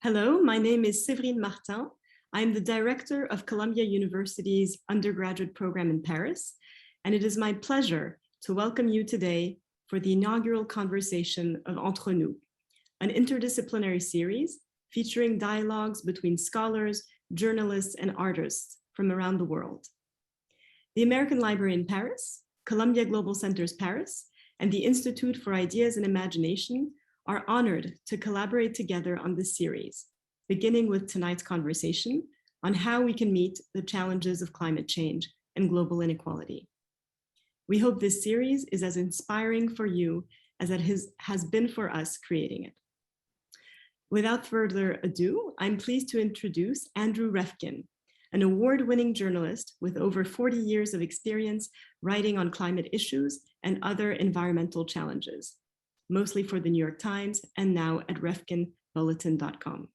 Hello, my name is Séverine Martin. I'm the director of Columbia University's undergraduate program in Paris, and it is my pleasure to welcome you today for the inaugural conversation of Entre Nous, an interdisciplinary series featuring dialogues between scholars, journalists, and artists from around the world. The American Library in Paris, Columbia Global Centers Paris, and the Institute for Ideas and Imagination are honored to collaborate together on this series, beginning with tonight's conversation on how we can meet the challenges of climate change and global inequality. We hope this series is as inspiring for you as it has been for us creating it. Without further ado, I'm pleased to introduce Andrew Revkin, an award-winning journalist with over 40 years of experience writing on climate issues and other environmental challenges, mostly for the New York Times and now at revkinbulletin.com.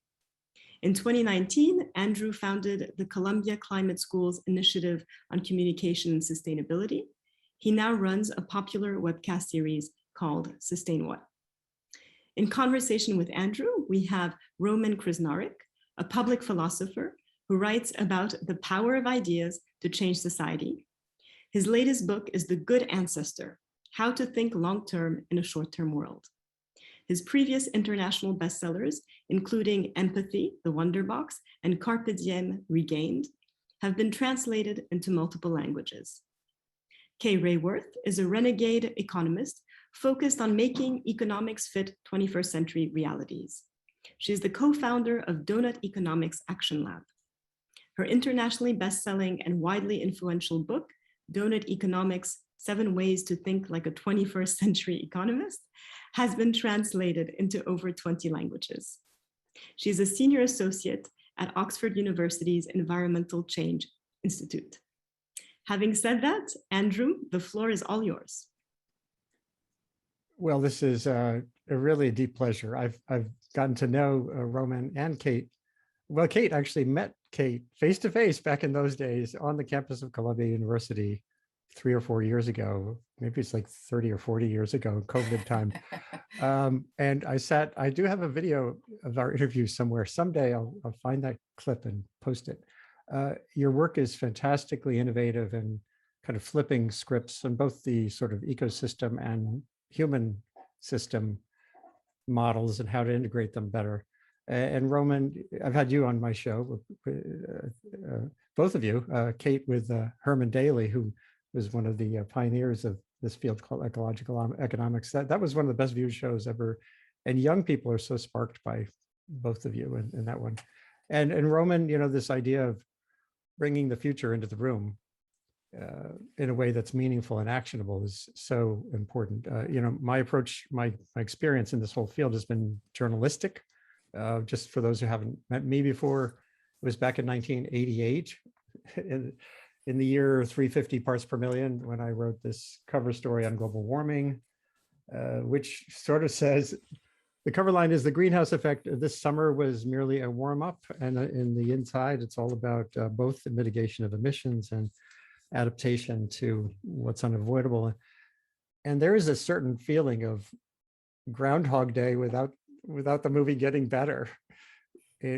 In 2019, Andrew founded the Columbia Climate School's Initiative on Communication and Sustainability. He now runs a popular webcast series called Sustain What? In conversation with Andrew, we have Roman Krznaric, a public philosopher who writes about the power of ideas to change society. His latest book is The Good Ancestor, How to Think Long-Term in a Short-Term World. His previous international bestsellers, including Empathy, The Wonderbox, and Carpe Diem, Regained, have been translated into multiple languages. Kate Raworth is a renegade economist focused on making economics fit 21st century realities. She's the co-founder of Donut Economics Action Lab. Her internationally best-selling and widely influential book, Donut Economics: 7 Ways to Think Like a 21st Century Economist, has been translated into over 20 languages. She's a senior associate at Oxford University's Environmental Change Institute. Having said that, Andrew, the floor is all yours. Well, this is a really deep pleasure. I've gotten to know Roman and Kate. Well, Kate actually met Kate face-to-face back in those days on the campus of Columbia University 3 or 4 years ago. Maybe it's like 30 or 40 years ago, COVID time. And I do have a video of our interview somewhere. Someday I'll find that clip and post it. Your work is fantastically innovative and kind of flipping scripts on both the sort of ecosystem and human system models and how to integrate them better. And Roman, I've had you on my show, both of you, Kate with Herman Daly, who was one of the pioneers of this field called ecological economics. That was one of the best viewed shows ever. And young people are so sparked by both of you in that one. And Roman, you know, this idea of bringing the future into the room in a way that's meaningful and actionable is so important. You know, my approach, my experience in this whole field has been journalistic. Just for those who haven't met me before, it was back in 1988 in the year 350 parts per million when I wrote this cover story on global warming, which sort of says, the cover line is the greenhouse effect this summer was merely a warm up, and in the inside, it's all about both the mitigation of emissions and adaptation to what's unavoidable. And there is a certain feeling of Groundhog Day without the movie getting better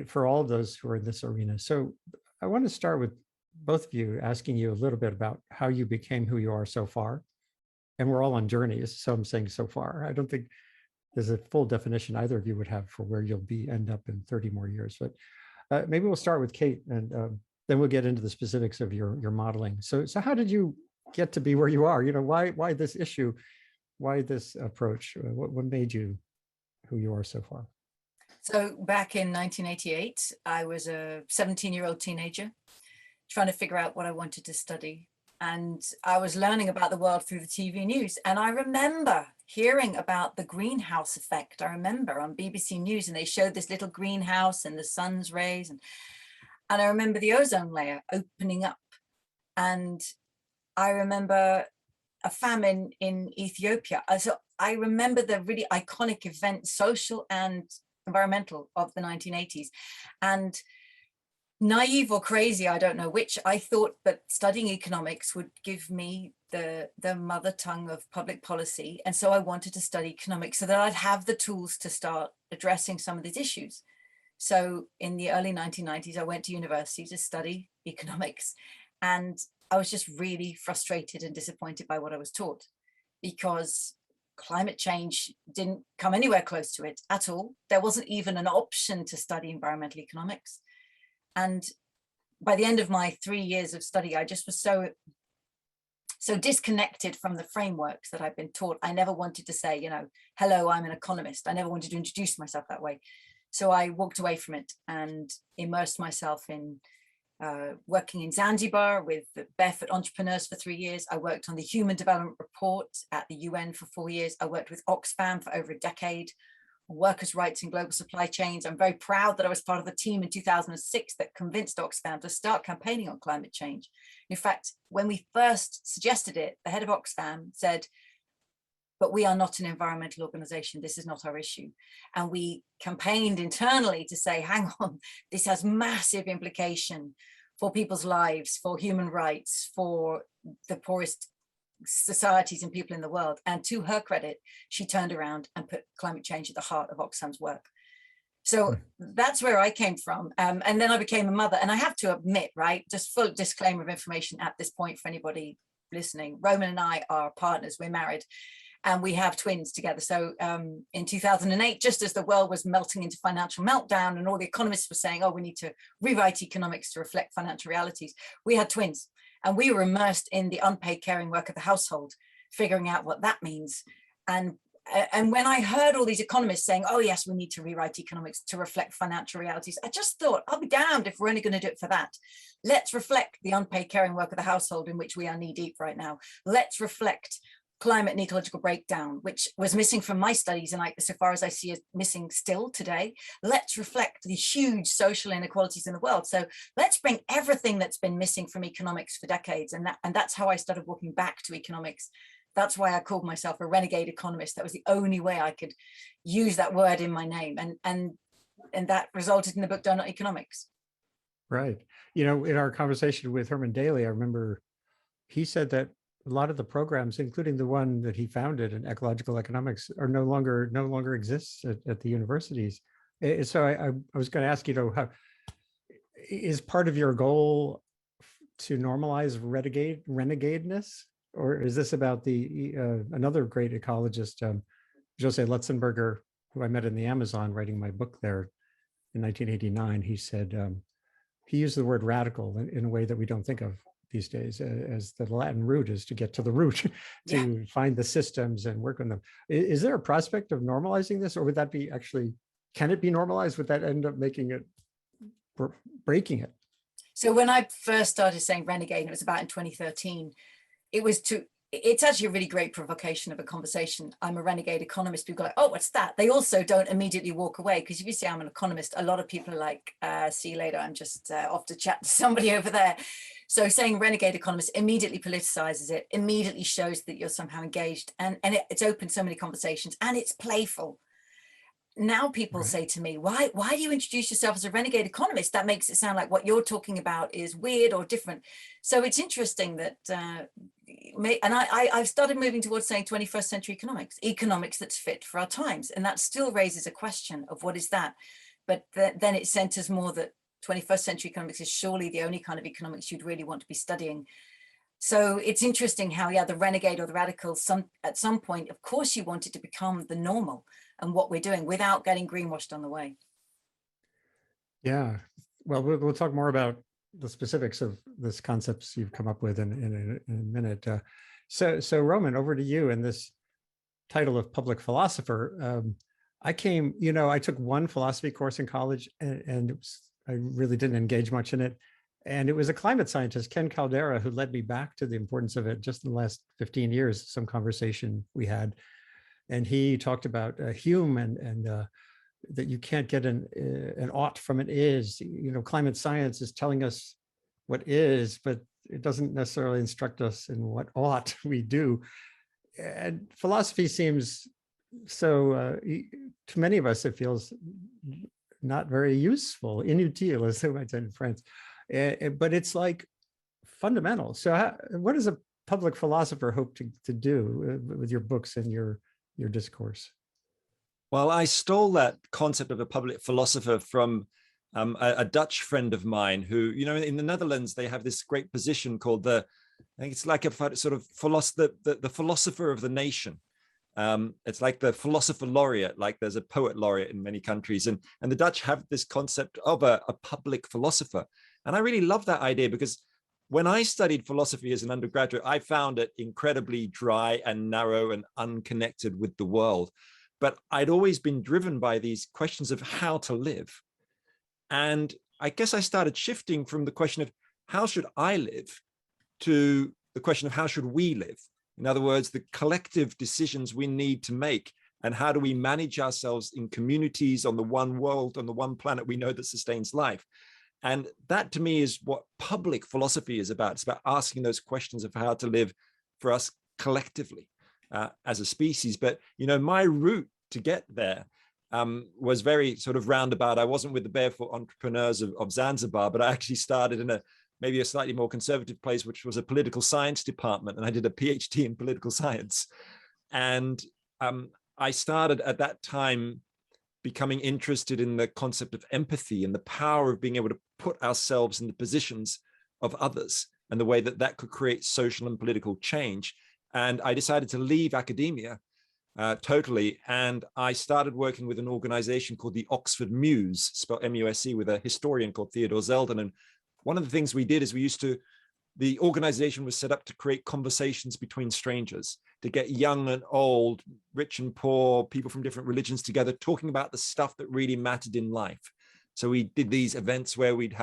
for all of those who are in this arena. So I want to start with both of you asking you a little bit about how you became who you are so far. And we're all on journeys, so I'm saying so far. I don't think there's a full definition either of you would have for where you'll end up in 30 more years. But maybe we'll start with Kate, and then we'll get into the specifics of your modeling. So how did you get to be where you are? You know, why this issue? Why this approach? What made you who you are so far? So back in 1988, I was a 17-year-old teenager trying to figure out what I wanted to study. And I was learning about the world through the TV news. And I remember hearing about the greenhouse effect. I remember on BBC News, and they showed this little greenhouse and the sun's rays. And I remember the ozone layer opening up. And I remember a famine in Ethiopia. So I remember the really iconic event, social and environmental, of the 1980s. And naive or crazy, I don't know which, I thought that studying economics would give me the mother tongue of public policy. And so I wanted to study economics so that I'd have the tools to start addressing some of these issues. So in the early 1990s, I went to university to study economics, and I was just really frustrated and disappointed by what I was taught, because climate change didn't come anywhere close to it at all. There wasn't even an option to study environmental economics. And by the end of my 3 years of study, I just was so disconnected from the frameworks that I've been taught. I never wanted to say, you know, hello, I'm an economist. I never wanted to introduce myself that way. So I walked away from it and immersed myself in working in Zanzibar with the barefoot entrepreneurs for 3 years. I worked on the Human Development Report at the UN for 4 years. I worked with Oxfam for over a decade on workers' rights in global supply chains. I'm very proud that I was part of the team in 2006 that convinced Oxfam to start campaigning on climate change. In fact, when we first suggested it, the head of Oxfam said, but we are not an environmental organization. This is not our issue. And we campaigned internally to say, hang on, this has massive implication for people's lives, for human rights, for the poorest societies and people in the world. And to her credit, she turned around and put climate change at the heart of Oxfam's work. So that's where I came from. And then I became a mother. And I have to admit, right, just full disclaimer of information at this point for anybody listening, Roman and I are partners, we're married. And we have twins together. So in 2008, just as the world was melting into financial meltdown and all the economists were saying, oh, we need to rewrite economics to reflect financial realities, we had twins. And we were immersed in the unpaid caring work of the household, figuring out what that means. And when I heard all these economists saying, oh, yes, we need to rewrite economics to reflect financial realities, I just thought, I'll be damned if we're only going to do it for that. Let's reflect the unpaid caring work of the household in which we are knee deep right now. Let's reflect climate and ecological breakdown, which was missing from my studies, and so far as I see is missing still today. Let's reflect the huge social inequalities in the world. So let's bring everything that's been missing from economics for decades, and that's how I started walking back to economics. That's why I called myself a renegade economist. That was the only way I could use that word in my name, and that resulted in the book Donut Economics. Right. You know, in our conversation with Herman Daly, I remember he said that a lot of the programs, including the one that he founded in ecological economics, are no longer exists at the universities. So I was going to ask, you know, how is part of your goal to normalize renegadeness, or is this about the another great ecologist, Jose Lutzenberger, who I met in the Amazon writing my book there in 1989? He said he used the word radical in a way that we don't think of these days, as the Latin root is to get to the root, to find the systems and work on them. Is there a prospect of normalizing this, or would that be actually, can it be normalized? Would that end up making it, breaking it? So when I first started saying renegade, it was about in 2013, it's actually a really great provocation of a conversation. I'm a renegade economist. People go like, oh, what's that? They also don't immediately walk away, because if you say I'm an economist, a lot of people are like, see you later, I'm just off to chat to somebody over there. So saying renegade economist immediately politicizes it, immediately shows that you're somehow engaged, and it's opened so many conversations, and it's playful. Now people say to me, why do you introduce yourself as a renegade economist? That makes it sound like what you're talking about is weird or different. So it's interesting that, I've started moving towards saying 21st century economics that's fit for our times. And that still raises a question of what is that? But then it centers more that 21st century economics is surely the only kind of economics you'd really want to be studying. So it's interesting how, the renegade or the radical, at some point, of course, you want it to become the normal and what we're doing without getting greenwashed on the way. Yeah, well, we'll talk more about the specifics of this concepts you've come up with in a minute. So Roman, over to you in this title of public philosopher. I took one philosophy course in college, and I really didn't engage much in it. And it was a climate scientist, Ken Caldera, who led me back to the importance of it just in the last 15 years, some conversation we had. And he talked about Hume and that you can't get an ought from an is. You know, climate science is telling us what is, but it doesn't necessarily instruct us in what ought we do. And philosophy seems so, to many of us, it feels not very useful, inutile, as they might say in France. But it's like fundamental. So what does a public philosopher hope to do with your books and your discourse? Well, I stole that concept of a public philosopher from a Dutch friend of mine who, in the Netherlands, they have this great position called I think it's like a sort of the philosopher of the nation. It's like the philosopher laureate, like there's a poet laureate in many countries. And the Dutch have this concept of a public philosopher. And I really love that idea because when I studied philosophy as an undergraduate, I found it incredibly dry and narrow and unconnected with the world. But I'd always been driven by these questions of how to live. And I guess I started shifting from the question of how should I live to the question of how should we live? In other words, the collective decisions we need to make and how do we manage ourselves in communities on the one world, on the one planet we know that sustains life. And that to me is what public philosophy is about. It's about asking those questions of how to live for us collectively as a species. But, my route to get there was very sort of roundabout. I wasn't with the barefoot entrepreneurs of Zanzibar, but I actually started in maybe a slightly more conservative place, which was a political science department. And I did a PhD in political science. And I started at that time becoming interested in the concept of empathy and the power of being able to put ourselves in the positions of others and the way that that could create social and political change. And I decided to leave academia totally. And I started working with an organization called the Oxford Muse, spelled MUSE, with a historian called Theodore Zeldin. And one of the things we did is the organization was set up to create conversations between strangers, to get young and old, rich and poor, people from different religions together, talking about the stuff that really mattered in life. So we did these events where we'd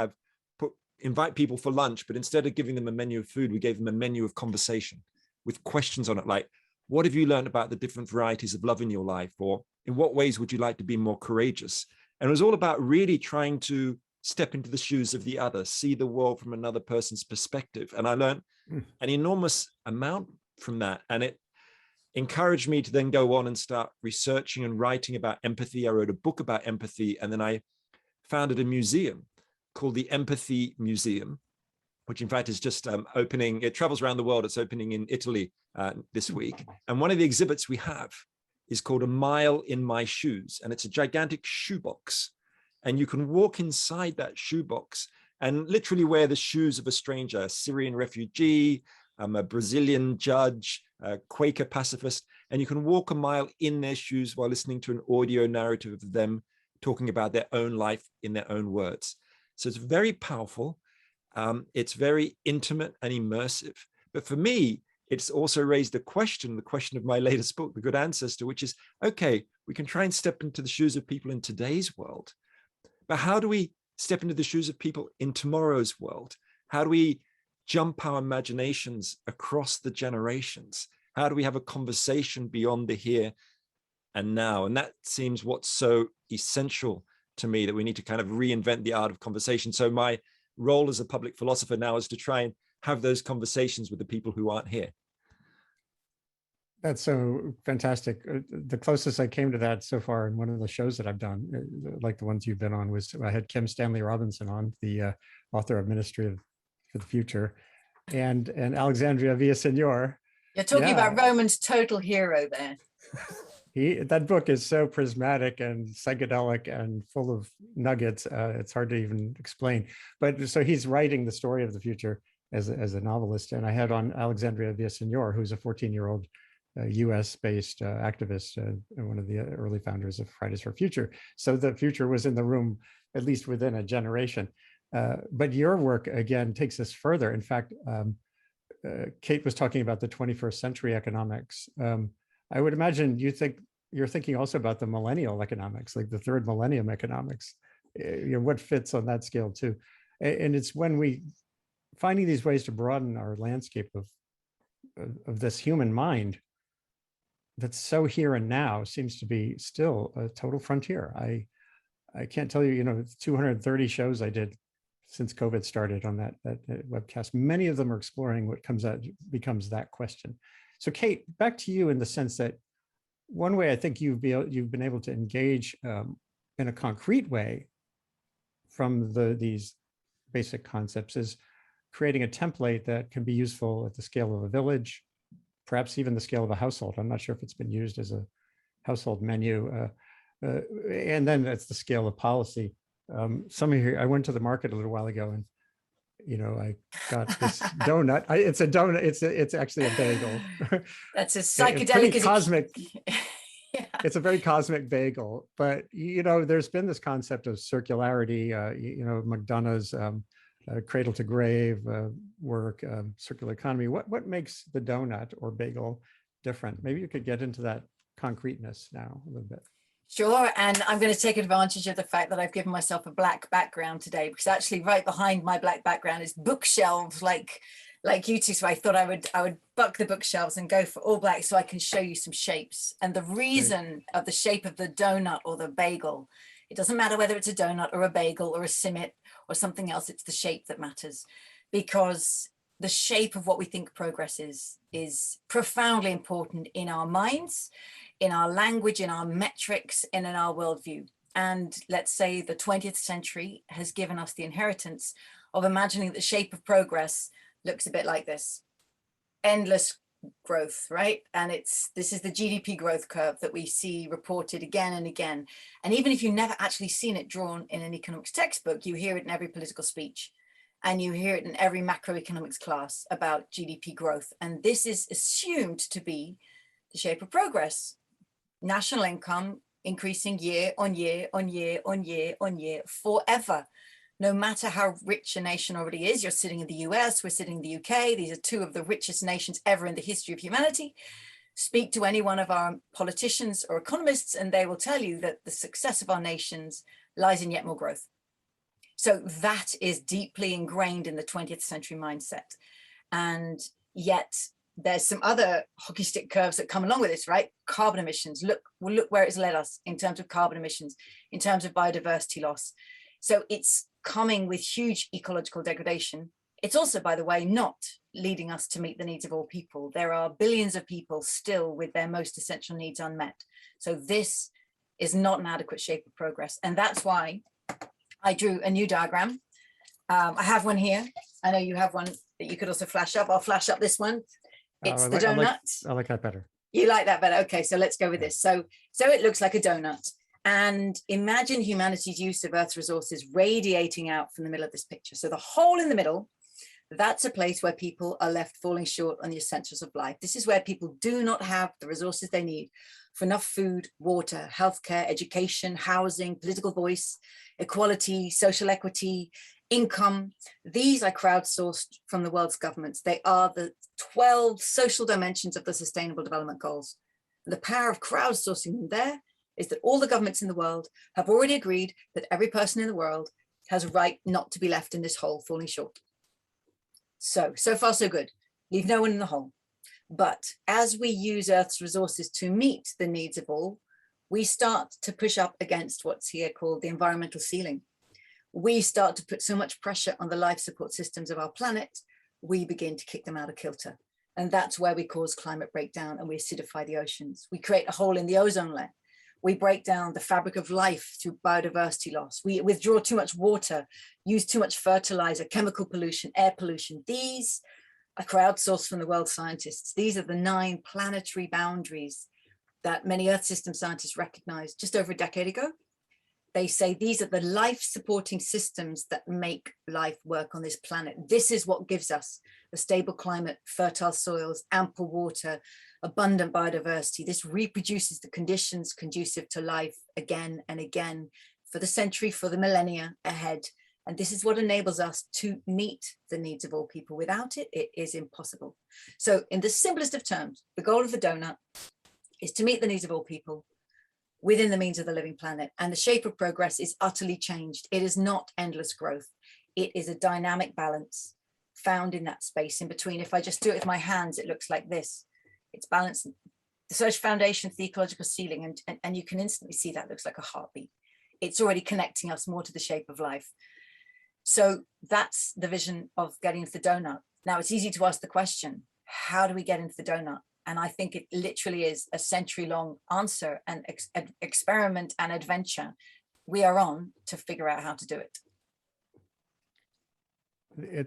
invite people for lunch, but instead of giving them a menu of food, we gave them a menu of conversation with questions on it, like, what have you learned about the different varieties of love in your life? Or in what ways would you like to be more courageous? And it was all about really trying to step into the shoes of the other, see the world from another person's perspective. And I learned an enormous amount from that. And it encouraged me to then go on and start researching and writing about empathy. I wrote a book about empathy, and then I founded a museum called the Empathy Museum, which in fact is just opening. It travels around the world. It's opening in Italy this week. And one of the exhibits we have is called A Mile in My Shoes. And it's a gigantic shoebox. And you can walk inside that shoebox and literally wear the shoes of a stranger, a Syrian refugee, a Brazilian judge, a Quaker pacifist, and you can walk a mile in their shoes while listening to an audio narrative of them talking about their own life in their own words. So it's very powerful. It's very intimate and immersive. But for me, it's also raised the question of my latest book, The Good Ancestor, which is, okay, we can try and step into the shoes of people in today's world. But how do we step into the shoes of people in tomorrow's world? How do we jump our imaginations across the generations? How do we have a conversation beyond the here and now? And that seems what's so essential to me, that we need to kind of reinvent the art of conversation. So my role as a public philosopher now is to try and have those conversations with the people who aren't here. That's so fantastic. The closest I came to that so far in one of the shows that I've done, like the ones you've been on, was I had Kim Stanley Robinson on, the author of Ministry for the Future, and Alexandria Villaseñor. You're talking about Roman's total hero there. That book is so prismatic and psychedelic and full of nuggets. It's hard to even explain. But so he's writing the story of the future as a novelist. And I had on Alexandria Villaseñor, who's a 14-year-old US-based activist and one of the early founders of Fridays for Future. So the future was in the room, at least within a generation. But your work, again, takes us further. In fact, Kate was talking about the 21st century economics. I would imagine you're thinking also about the millennial economics, like the third millennium economics, what fits on that scale too. And it's when we finding these ways to broaden our landscape of this human mind that's so here and now seems to be still a total frontier. I can't tell you, 230 shows I did since COVID started on that webcast. Many of them are exploring what becomes that question. So Kate, back to you in the sense that one way I think you've been able to engage in a concrete way from these basic concepts is creating a template that can be useful at the scale of a village, perhaps even the scale of a household. I'm not sure if it's been used as a household menu, and then that's the scale of policy. Some of you, I went to the market a little while ago, and I got this donut. It's a donut. It's actually a bagel. That's as It's psychedelic pretty as cosmic. Yeah. It's a very cosmic bagel, but there's been this concept of circularity. McDonough's cradle to grave work, circular economy. What makes the donut or bagel different? Maybe you could get into that concreteness now a little bit. Sure, and I'm going to take advantage of the fact that I've given myself a black background today, because actually right behind my black background is bookshelves like you two. So I thought I would buck the bookshelves and go for all black so I can show you some shapes. And the reason of the shape of the donut or the bagel, it doesn't matter whether it's a donut or a bagel or a simit or something else, it's the shape that matters, because the shape of what we think progress is profoundly important in our minds, in our language, in our metrics, and in our worldview. And let's say the 20th century has given us the inheritance of imagining that the shape of progress looks a bit like this: endless growth, right? And this is the GDP growth curve that we see reported again and again. And even if you've never actually seen it drawn in an economics textbook, you hear it in every political speech, and you hear it in every macroeconomics class about GDP growth. And this is assumed to be the shape of progress. National income increasing year on year on year on year on year forever. No matter how rich a nation already is. You're sitting in the US, we're sitting in the UK. These are two of the richest nations ever in the history of humanity. Speak to any one of our politicians or economists, and they will tell you that the success of our nations lies in yet more growth. So that is deeply ingrained in the 20th century mindset. And yet there's some other hockey stick curves that come along with this, right? Carbon emissions, look where it's led us in terms of carbon emissions, in terms of biodiversity loss. So it's coming with huge ecological degradation. It's also, by the way, not leading us to meet the needs of all people. There are billions of people still with their most essential needs unmet. So this is not an adequate shape of progress. And that's why I drew a new diagram. I have one here. I know you have one that you could also flash up. I'll flash up this one. It's the donut. I like that better. You like that better? Okay, so let's go with this. So it looks like a donut. And imagine humanity's use of Earth's resources radiating out from the middle of this picture. So the hole in the middle, that's a place where people are left falling short on the essentials of life. This is where people do not have the resources they need for enough food, water, healthcare, education, housing, political voice, equality, social equity, income. These are crowdsourced from the world's governments. They are the 12 social dimensions of the Sustainable Development Goals. And the power of crowdsourcing them there is that all the governments in the world have already agreed that every person in the world has a right not to be left in this hole falling short. So far so good. Leave no one in the hole. But as we use Earth's resources to meet the needs of all, we start to push up against what's here called the environmental ceiling. We start to put so much pressure on the life support systems of our planet, we begin to kick them out of kilter. And that's where we cause climate breakdown and we acidify the oceans. We create a hole in the ozone layer. We break down the fabric of life through biodiversity loss. We withdraw too much water, use too much fertilizer, chemical pollution, air pollution. These are crowdsourced from the world scientists. These are the 9 planetary boundaries that many Earth system scientists recognized just over a decade ago. They say these are the life-supporting systems that make life work on this planet. This is what gives us a stable climate, fertile soils, ample water, abundant biodiversity. This reproduces the conditions conducive to life again and again for the century, for the millennia ahead. And this is what enables us to meet the needs of all people. Without it, it is impossible. So in the simplest of terms, the goal of the donut is to meet the needs of all people within the means of the living planet. And the shape of progress is utterly changed. It is not endless growth. It is a dynamic balance found in that space in between. If I just do it with my hands, it looks like this. It's balanced. The social foundation for the ecological ceiling, and you can instantly see that looks like a heartbeat. It's already connecting us more to the shape of life. So that's the vision of getting into the donut. Now it's easy to ask the question, how do we get into the donut? And I think it literally is a century-long answer and experiment and adventure we are on to figure out how to do it.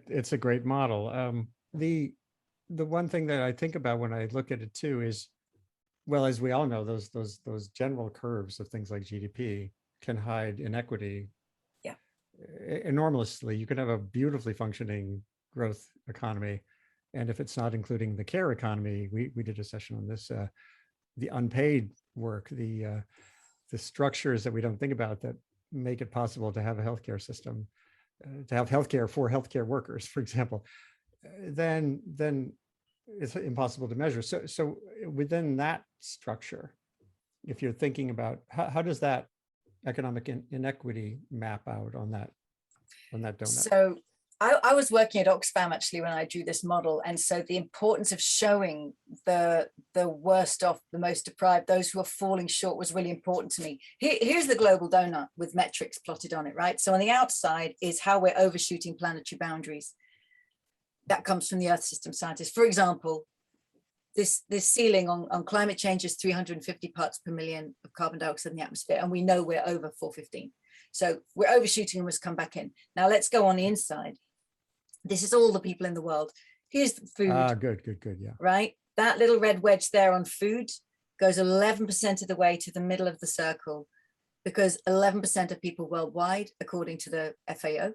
It's a great model. The one thing that I think about when I look at it too is well, as we all know, those general curves of things like GDP can hide inequity enormously. You can have a beautifully functioning growth economy, and if it's not including the care economy, we did a session on this, the unpaid work, the structures that we don't think about that make it possible to have a healthcare system, to have healthcare for healthcare workers, for example, then it's impossible to measure. So within that structure, if you're thinking about how does that economic inequity map out on that donut? So I was working at Oxfam actually when I drew this model, and so the importance of showing the worst off, the most deprived, those who are falling short was really important to me. Here's the global donut with metrics plotted on it, right? So on the outside is how we're overshooting planetary boundaries. That comes from the Earth System scientists. For example, this ceiling on climate change is 350 parts per million of carbon dioxide in the atmosphere, and we know we're over 415. So we're overshooting and must come back in. Now let's go on the inside. This is all the people in the world. Here's the food. Good, yeah. Right? That little red wedge there on food goes 11% of the way to the middle of the circle, because 11% of people worldwide, according to the FAO,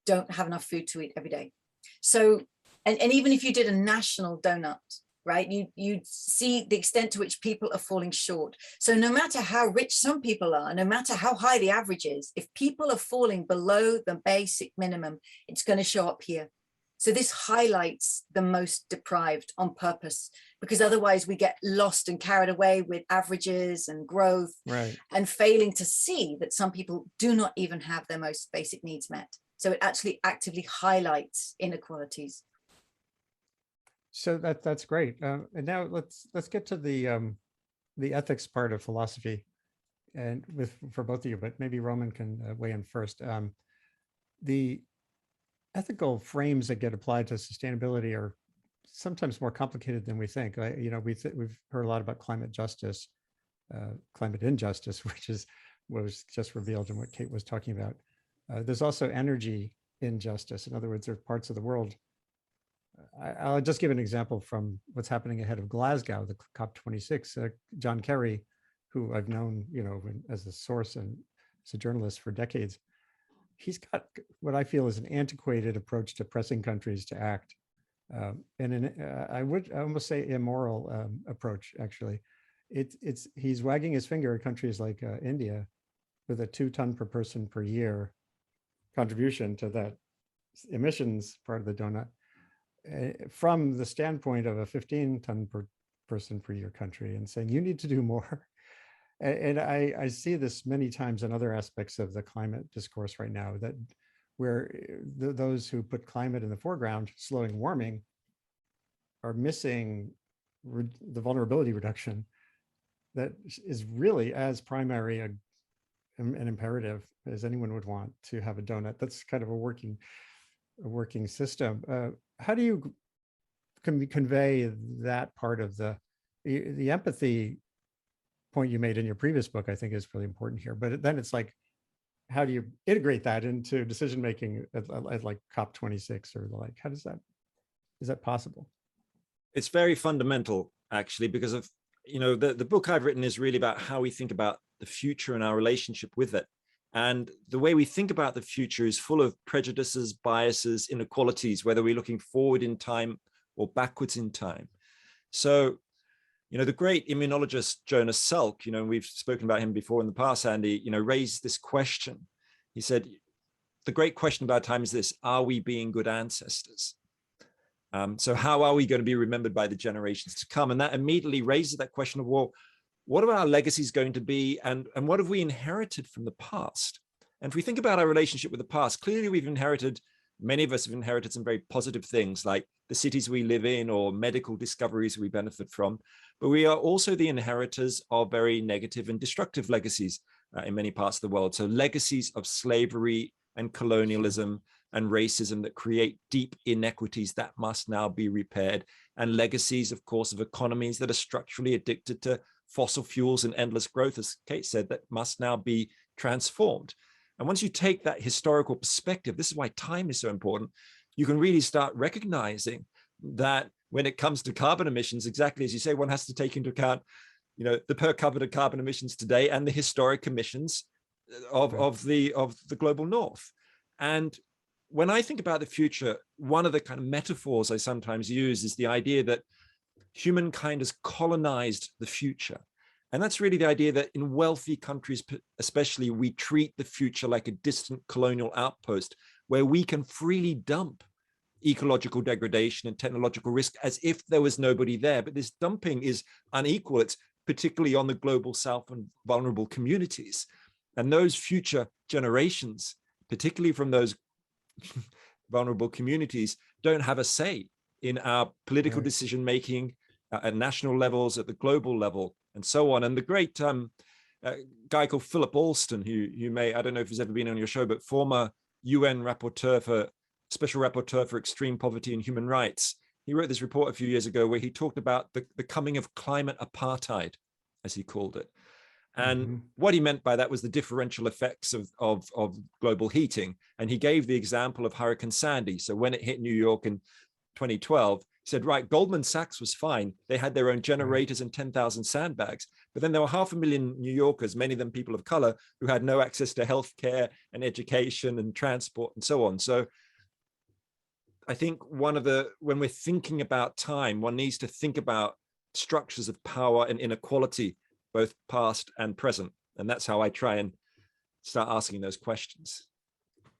don't have enough food to eat every day. So, and even if you did a national donut, right, you'd see the extent to which people are falling short. So no matter how rich some people are, no matter how high the average is, if people are falling below the basic minimum, it's going to show up here. So this highlights the most deprived on purpose, because otherwise we get lost and carried away with averages and growth, right, and failing to see that some people do not even have their most basic needs met. So it actually actively highlights inequalities. So that's great. And now let's get to the ethics part of philosophy, and for both of you, but maybe Roman can weigh in first. The ethical frames that get applied to sustainability are sometimes more complicated than we think. We've heard a lot about climate justice, climate injustice, which was just revealed in what Kate was talking about. There's also energy injustice. In other words, there are parts of the world. I'll just give an example from what's happening ahead of Glasgow, the COP26. John Kerry, who I've known, as a source and as a journalist for decades, he's got what I feel is an antiquated approach to pressing countries to act, and I would almost say immoral approach. Actually, he's wagging his finger at countries like India, with a 2 ton per person per year contribution to that emissions part of the donut, from the standpoint of a 15 ton per person per year country, and saying you need to do more. And I see this many times in other aspects of the climate discourse right now, that where those who put climate in the foreground, slowing warming, are missing the vulnerability reduction that is really as primary an imperative as anyone would want to have a donut that's kind of a working system. How do you convey that part of the empathy point you made in your previous book? I think is really important here. But then it's like, how do you integrate that into decision making at like COP26 or the like? How is that possible? It's very fundamental, actually, because of the book I've written is really about how we think about the future and our relationship with it. And the way we think about the future is full of prejudices, biases, inequalities, whether we're looking forward in time or backwards in time. So, the great immunologist Jonas Salk, we've spoken about him before in the past, Andy, raised this question. He said, the great question about time is this: are we being good ancestors? So how are we going to be remembered by the generations to come? And that immediately raises that question of, well, what are our legacies going to be, and what have we inherited from the past? And if we think about our relationship with the past, clearly many of us have inherited some very positive things, like the cities we live in or medical discoveries we benefit from. But we are also the inheritors of very negative and destructive legacies in many parts of the world. So legacies of slavery and colonialism and racism that create deep inequities that must now be repaired, and legacies, of course, of economies that are structurally addicted to fossil fuels and endless growth, as Kate said, that must now be transformed. And once you take that historical perspective, this is why time is so important, you can really start recognizing that when it comes to carbon emissions, exactly as you say, one has to take into account, the per capita carbon emissions today and the historic emissions of the global north. And when I think about the future, one of the kind of metaphors I sometimes use is the idea that humankind has colonized the future. And that's really the idea that in wealthy countries, especially, we treat the future like a distant colonial outpost where we can freely dump ecological degradation and technological risk as if there was nobody there. But this dumping is unequal. It's particularly on the global south and vulnerable communities. And those future generations, particularly from those vulnerable communities, don't have a say in our political decision-making at national levels, at the global level, and so on. And the great guy called Philip Alston, who you may, I don't know if he's ever been on your show, but former UN Special Rapporteur for Extreme Poverty and Human Rights, he wrote this report a few years ago where he talked about the coming of climate apartheid, as he called it. And what he meant by that was the differential effects of global heating. And he gave the example of Hurricane Sandy. So when it hit New York in 2012, he said, right, Goldman Sachs was fine. They had their own generators and 10,000 sandbags. But then there were 500,000 New Yorkers, many of them people of color, who had no access to healthcare and education and transport and so on. So I think when we're thinking about time, one needs to think about structures of power and inequality, both past and present. And that's how I try and start asking those questions.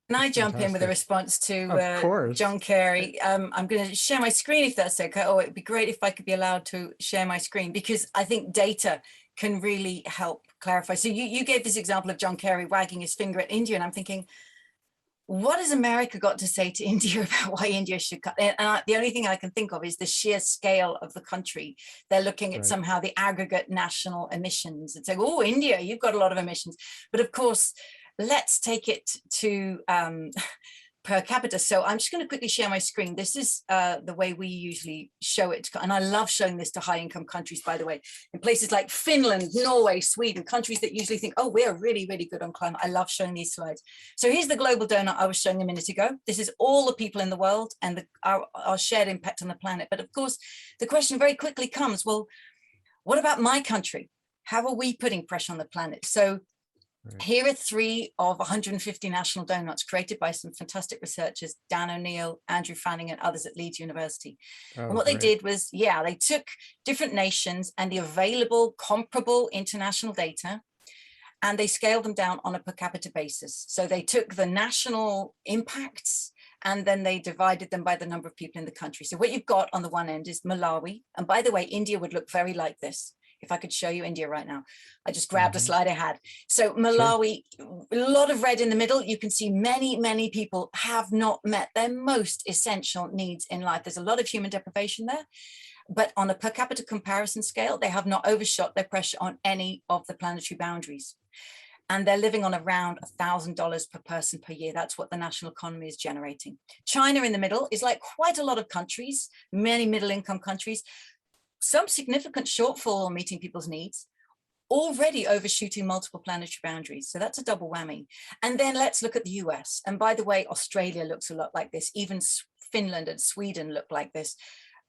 Can I jump in with a response to John Kerry? I'm going to share my screen if that's okay. Oh, it'd be great if I could be allowed to share my screen, because I think data can really help clarify. So you gave this example of John Kerry wagging his finger at India, and I'm thinking, what has America got to say to India about why India should cut? And the only thing I can think of is the sheer scale of the country. They're looking at somehow the aggregate national emissions and saying, oh, India, you've got a lot of emissions. But of course, let's take it to per capita. So I'm just going to quickly share my screen. This is the way we usually show it. And I love showing this to high income countries, by the way, in places like Finland, Norway, Sweden, countries that usually think, oh, we're really, really good on climate. I love showing these slides. So here's the global donut I was showing a minute ago. This is all the people in the world and our shared impact on the planet. But of course, the question very quickly comes, well, what about my country? How are we putting pressure on the planet? So here are 3 of 150 national donuts created by some fantastic researchers, Dan O'Neill, Andrew Fanning, and others at Leeds University. And what they did was, they took different nations and the available comparable international data, and they scaled them down on a per capita basis. So they took the national impacts and then they divided them by the number of people in the country. So what you've got on the one end is Malawi. And by the way, India would look very like this. If I could show you India right now, I just grabbed a slide I had. So Malawi, a lot of red in the middle. You can see many, many people have not met their most essential needs in life. There's a lot of human deprivation there, but on a per capita comparison scale, they have not overshot their pressure on any of the planetary boundaries. And they're living on around $1,000 per person per year. That's what the national economy is generating. China in the middle is like quite a lot of countries, many middle income countries, some significant shortfall on meeting people's needs, already overshooting multiple planetary boundaries. So that's a double whammy. And then let's look at the US. And by the way, Australia looks a lot like this. Even Finland and Sweden look like this.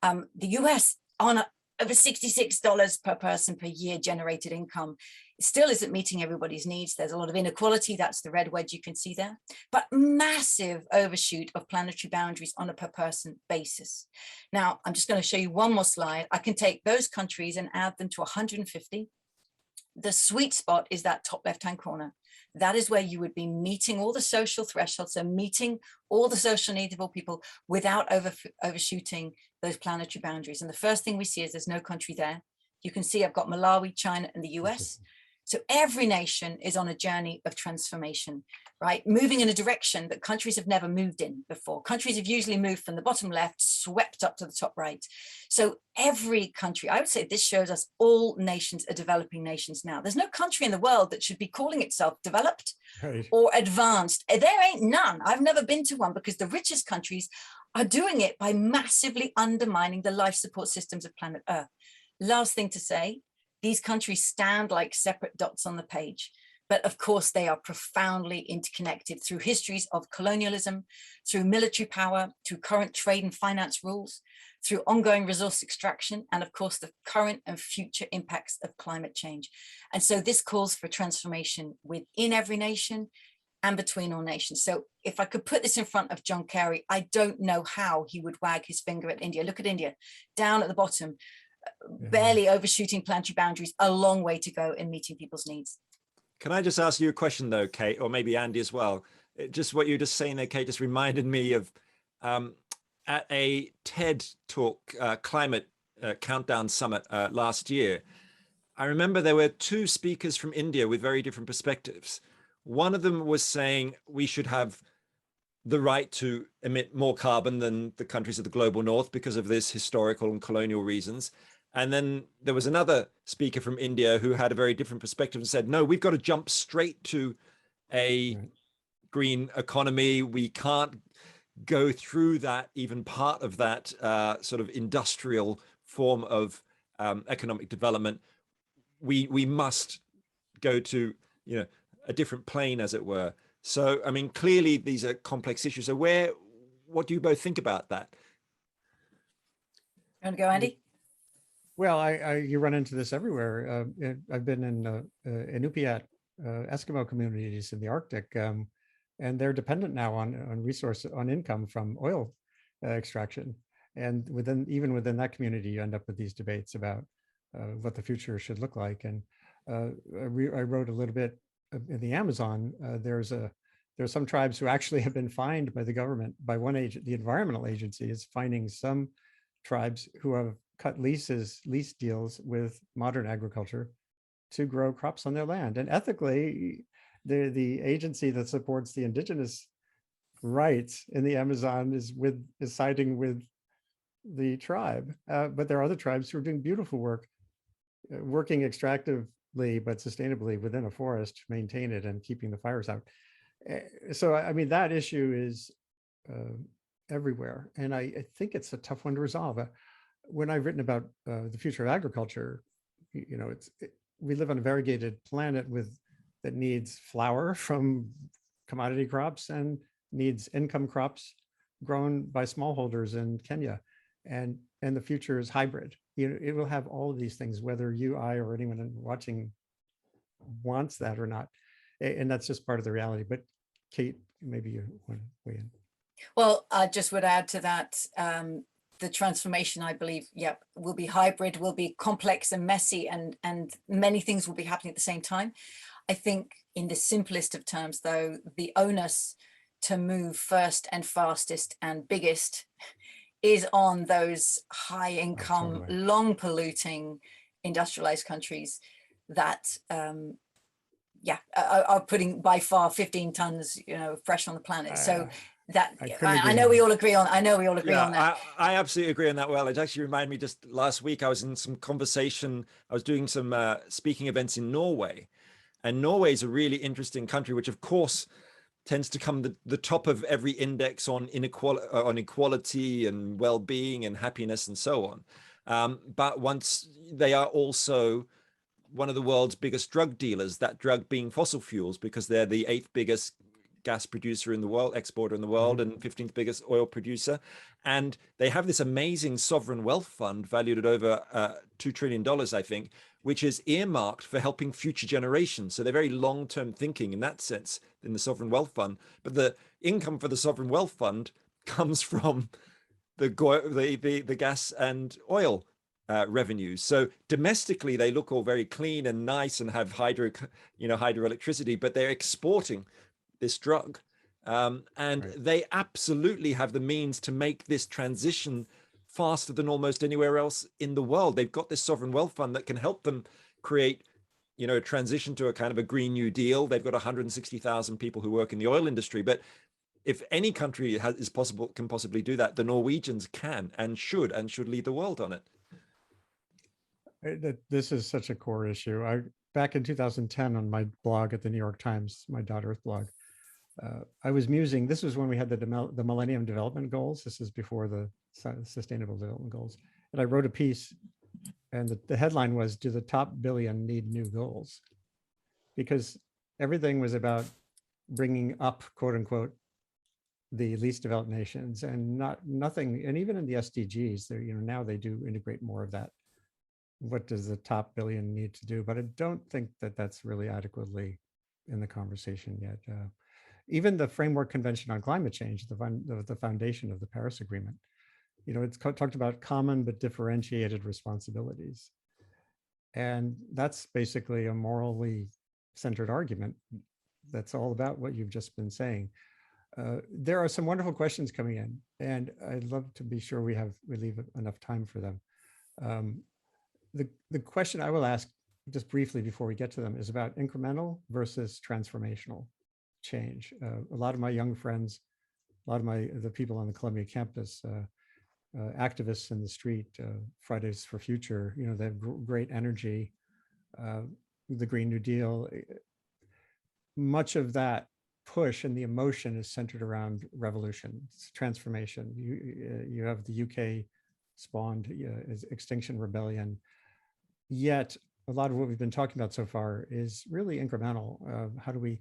The US on over $66 per person per year generated income still isn't meeting everybody's needs. There's a lot of inequality. That's the red wedge you can see there, but massive overshoot of planetary boundaries on a per person basis. Now, I'm just going to show you one more slide. I can take those countries and add them to 150. The sweet spot is that top left-hand corner. That is where you would be meeting all the social thresholds, so meeting all the social needs of all people without overshooting those planetary boundaries. And the first thing we see is there's no country there. You can see I've got Malawi, China, and the US. So every nation is on a journey of transformation, right? Moving in a direction that countries have never moved in before. Countries have usually moved from the bottom left, swept up to the top right. So every country, I would say this shows us all nations are developing nations now. There's no country in the world that should be calling itself developed or advanced. There ain't none. I've never been to one because the richest countries are doing it by massively undermining the life support systems of planet Earth. Last thing to say, these countries stand like separate dots on the page. But of course, they are profoundly interconnected through histories of colonialism, through military power, through current trade and finance rules, through ongoing resource extraction, and of course, the current and future impacts of climate change. And so this calls for transformation within every nation and between all nations. So if I could put this in front of John Kerry, I don't know how he would wag his finger at India. Look at India, down at the bottom, barely overshooting planetary boundaries, a long way to go in meeting people's needs. Can I just ask you a question though, Kate, or maybe Andy as well? Just what you were just saying there, Kate, just reminded me of at a TED Talk climate countdown summit last year. I remember there were two speakers from India with very different perspectives. One of them was saying we should have the right to emit more carbon than the countries of the global north because of this historical and colonial reasons. And then there was another speaker from India who had a very different perspective and said, no, we've got to jump straight to a green economy. We can't go through that, even part of that sort of industrial form of economic development. We must go to, you know, a different plane, as it were. So, I mean, clearly these are complex issues. So what do you both think about that? You want to go, Andy? Well, you run into this everywhere. I've been in Inupiat Eskimo communities in the Arctic, and they're dependent now on income from oil extraction. And even within that community, you end up with these debates about what the future should look like. And I wrote a little bit in the Amazon. There's some tribes who actually have been fined by the government, by the environmental agency is finding some tribes who have cut lease deals with modern agriculture to grow crops on their land. And ethically, the agency that supports the indigenous rights in the Amazon is siding with the tribe. But there are other tribes who are doing beautiful work, working extractively but sustainably within a forest, maintain it and keeping the fires out. So, I mean, that issue is everywhere. And I think it's a tough one to resolve. When I've written about the future of agriculture, you know, we live on a variegated planet that needs flour from commodity crops and needs income crops grown by smallholders in Kenya. And the future is hybrid. You know, it will have all of these things, whether you, I, or anyone watching wants that or not. And that's just part of the reality. But Kate, maybe you want to weigh in. Well, I just would add to that, the transformation, I believe, will be hybrid, will be complex and messy, and many things will be happening at the same time. I think in the simplest of terms, though, the onus to move first and fastest and biggest is on those high income, long polluting industrialized countries that are putting by far 15 tons, of pressure on the planet. So that I know we all agree on. I know we all agree on that. I absolutely agree on that. Well, it actually reminded me, just last week I was in some conversation. I was doing some speaking events in Norway, and Norway is a really interesting country, which of course tends to come the top of every index on equality and well-being and happiness and so on. But once they are also one of the world's biggest drug dealers, that drug being fossil fuels, because they're the 8th biggest gas producer in the world, exporter in the world, and 15th biggest oil producer. And they have this amazing sovereign wealth fund valued at over $2 trillion, I think, which is earmarked for helping future generations. So they're very long-term thinking in that sense in the sovereign wealth fund. But the income for the sovereign wealth fund comes from the gas and oil revenues. So domestically, they look all very clean and nice and have hydroelectricity, but they're exporting this drug. They absolutely have the means to make this transition faster than almost anywhere else in the world. They've got this sovereign wealth fund that can help them create, a transition to a kind of a Green New Deal. They've got 160,000 people who work in the oil industry. But if any country can possibly do that, the Norwegians can and should lead the world on it. This is such a core issue. Back in 2010 on my blog at the New York Times, my .earth blog, I was musing. This was when we had the Millennium Development Goals. This is before the Sustainable Development Goals. And I wrote a piece, and the headline was, "Do the top billion need new goals?" Because everything was about bringing up, quote unquote, the least developed nations, and nothing. And even in the SDGs, there, now they do integrate more of that. What does the top billion need to do? But I don't think that that's really adequately in the conversation yet. Even the Framework Convention on Climate Change, the foundation of the Paris Agreement, it's talked about common but differentiated responsibilities. And that's basically a morally centered argument. That's all about what you've just been saying. There are some wonderful questions coming in, and I'd love to be sure we leave enough time for them. The question I will ask just briefly before we get to them is about incremental versus transformational change. A lot of my young friends, a lot of the people on the Columbia campus, activists in the street, Fridays for Future, they have great energy, the Green New Deal. Much of that push and the emotion is centered around revolution, transformation. You have the UK spawned Extinction Rebellion, yet a lot of what we've been talking about so far is really incremental. How do we,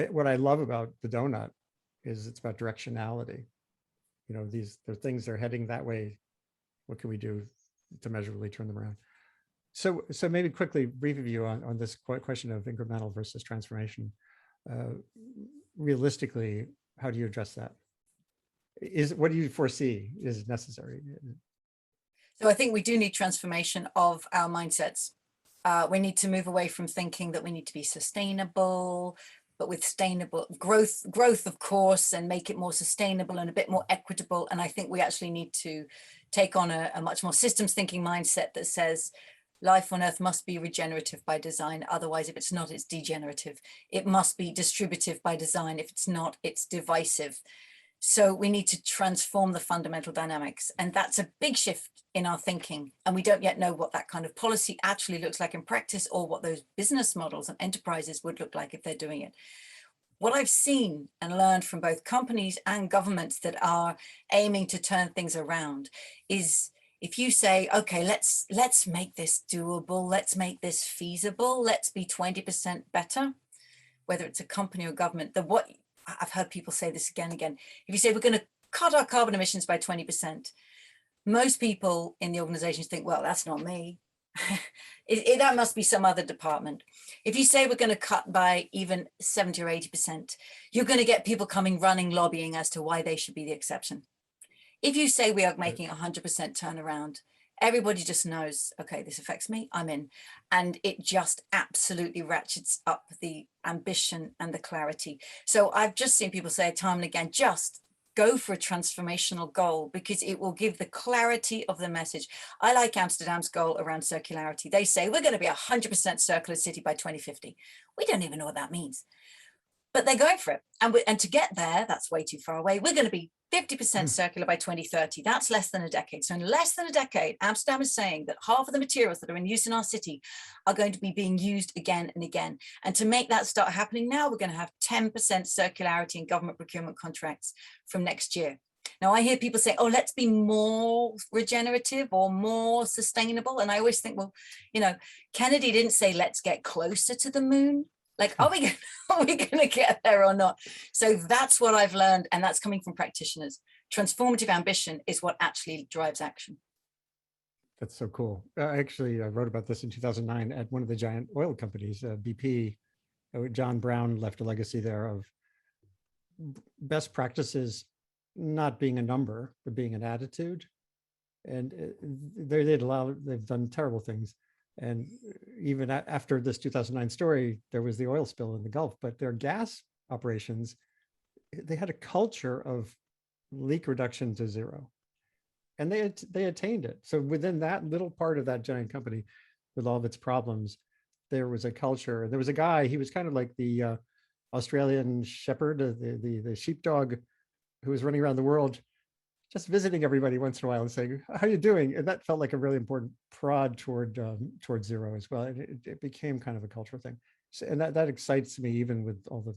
what I love about the donut is it's about directionality. There are things that are heading that way. What can we do to measurably turn them around? So maybe quickly, brief view on this question of incremental versus transformation. Realistically, how do you address that? What do you foresee is necessary? So I think we do need transformation of our mindsets. We need to move away from thinking that we need to be sustainable, but with sustainable growth, of course, and make it more sustainable and a bit more equitable. And I think we actually need to take on a much more systems thinking mindset that says life on Earth must be regenerative by design. Otherwise, if it's not, it's degenerative. It must be distributive by design. If it's not, it's divisive. So we need to transform the fundamental dynamics. And that's a big shift in our thinking. And we don't yet know what that kind of policy actually looks like in practice, or what those business models and enterprises would look like if they're doing it. What I've seen and learned from both companies and governments that are aiming to turn things around is, if you say, okay, let's make this doable, let's make this feasible, let's be 20% better, whether it's a company or government, what I've heard people say this again and again. If you say we're going to cut our carbon emissions by 20%, most people in the organizations think, well, that's not me. That must be some other department. If you say we're going to cut by even 70 or 80%, you're going to get people coming running, lobbying as to why they should be the exception. If you say we are making 100% turnaround, everybody just knows, okay, this affects me, I'm in. And it just absolutely ratchets up the ambition and the clarity. So I've just seen people say time and again, just go for a transformational goal, because it will give the clarity of the message. I like Amsterdam's goal around circularity. They say we're going to be 100% circular city by 2050. We don't even know what that means, but they're going for it. And to get there, that's way too far away. We're going to be 50% circular by 2030. That's less than a decade. So in less than a decade, Amsterdam is saying that half of the materials that are in use in our city are going to be being used again and again. And to make that start happening now, we're going to have 10% circularity in government procurement contracts from next year. Now, I hear people say, oh, let's be more regenerative or more sustainable. And I always think, well, Kennedy didn't say, let's get closer to the moon. Like, are we going to get there or not? So that's what I've learned, and that's coming from practitioners. Transformative ambition is what actually drives action. That's so cool. I wrote about this in 2009 at one of the giant oil companies, BP. John Brown left a legacy there of best practices not being a number, but being an attitude. And they've done terrible things. And even after this 2009 story, there was the oil spill in the Gulf, but their gas operations, they had a culture of leak reduction to zero. And they attained it. So within that little part of that giant company, with all of its problems, there was a culture. There was a guy, he was kind of like the Australian shepherd, the sheepdog, who was running around the world, just visiting everybody once in a while and saying, how are you doing? And that felt like a really important prod toward zero as well. And it became kind of a cultural thing. So, and that excites me, even with all the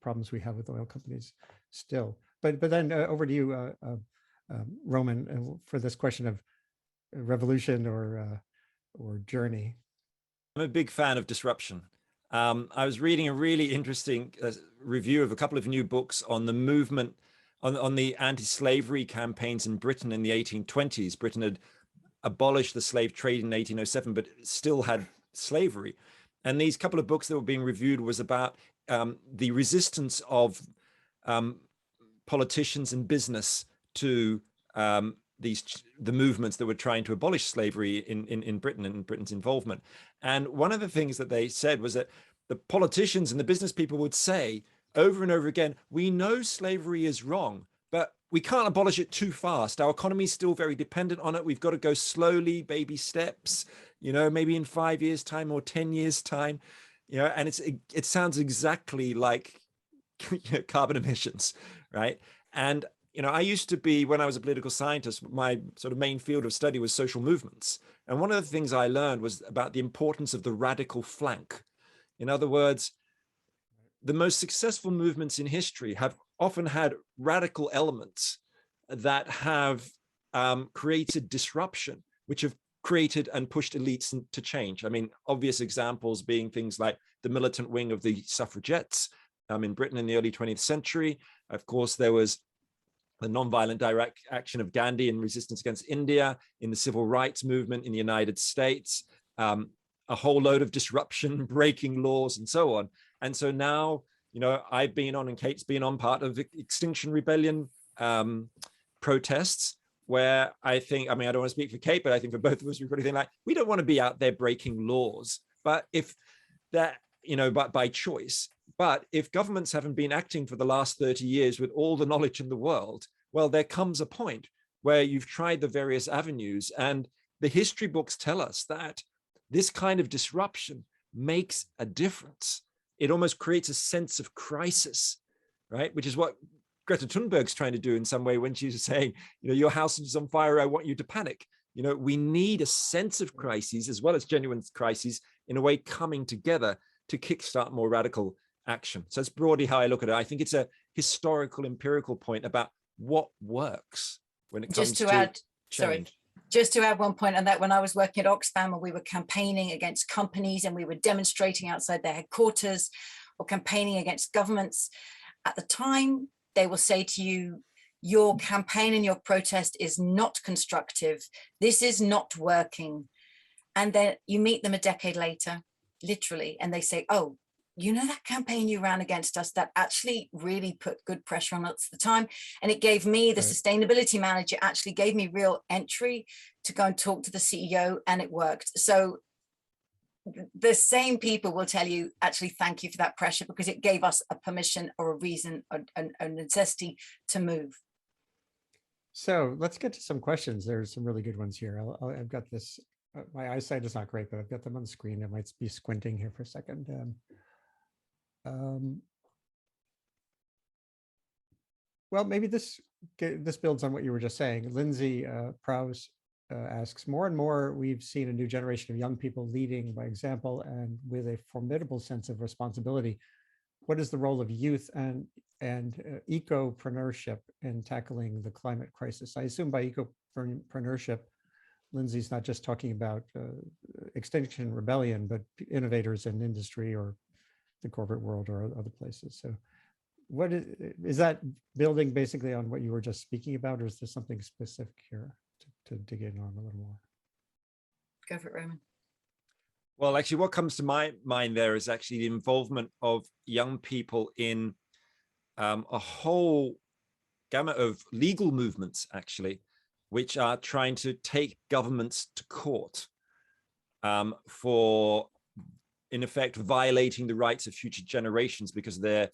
problems we have with oil companies still. But then over to you, Roman, for this question of revolution or journey. I'm a big fan of disruption. I was reading a really interesting review of a couple of new books on the movement, on the anti-slavery campaigns in Britain in the 1820s. Britain had abolished the slave trade in 1807, but still had slavery. And these couple of books that were being reviewed was about the resistance of politicians and business to the movements that were trying to abolish slavery in Britain and Britain's involvement. And one of the things that they said was that the politicians and the business people would say over and over again, we know slavery is wrong, but we can't abolish it too fast. Our economy is still very dependent on it. We've got to go slowly, baby steps, maybe in 5 years' time or 10 years' time, and it sounds exactly like carbon emissions, right? And I used to be, when I was a political scientist, my sort of main field of study was social movements. And one of the things I learned was about the importance of the radical flank. In other words, the most successful movements in history have often had radical elements that have created disruption, which have created and pushed elites to change. I mean, obvious examples being things like the militant wing of the suffragettes in Britain in the early 20th century. Of course, there was the nonviolent direct action of Gandhi in resistance against India, in the civil rights movement in the United States, a whole load of disruption, breaking laws, and so on. And so now, I've been on, and Kate's been on, part of the Extinction Rebellion protests, where I think, I don't want to speak for Kate, but I think for both of us, we really think we don't want to be out there breaking laws, but if that, but by choice. But if governments haven't been acting for the last 30 years with all the knowledge in the world, well, there comes a point where you've tried the various avenues, and the history books tell us that this kind of disruption makes a difference. It almost creates a sense of crisis, right? Which is what Greta Thunberg's trying to do in some way when she's saying, your house is on fire, I want you to panic. We need a sense of crises as well as genuine crises, in a way, coming together to kickstart more radical action. So that's broadly how I look at it. I think it's a historical, empirical point about what works when it comes to add, change. Just to add one point on that, when I was working at Oxfam and we were campaigning against companies and we were demonstrating outside their headquarters or campaigning against governments, at the time, they will say to you, your campaign and your protest is not constructive. This is not working. And then you meet them a decade later, literally, and they say, oh, that campaign you ran against us, that actually really put good pressure on us at the time. And it gave me, the sustainability manager actually gave me real entry to go and talk to the CEO, and it worked. So the same people will tell you, actually, thank you for that pressure, because it gave us a permission or a reason, a necessity to move. So let's get to some questions. There's some really good ones here. I've got this, my eyesight is not great, but I've got them on the screen. I might be squinting here for a second. Well, maybe this builds on what you were just saying. Lindsay Prowse asks, more and more we've seen a new generation of young people leading by example and with a formidable sense of responsibility. What is the role of youth and ecopreneurship in tackling the climate crisis? I assume by ecopreneurship, Lindsay's not just talking about Extinction Rebellion, but innovators in industry or the corporate world or other places. So what is that building basically on what you were just speaking about, or is there something specific here to dig in on a little more? Go for it, Roman. Well, actually, what comes to my mind there is actually the involvement of young people in a whole gamut of legal movements, actually, which are trying to take governments to court for, in effect, violating the rights of future generations because of their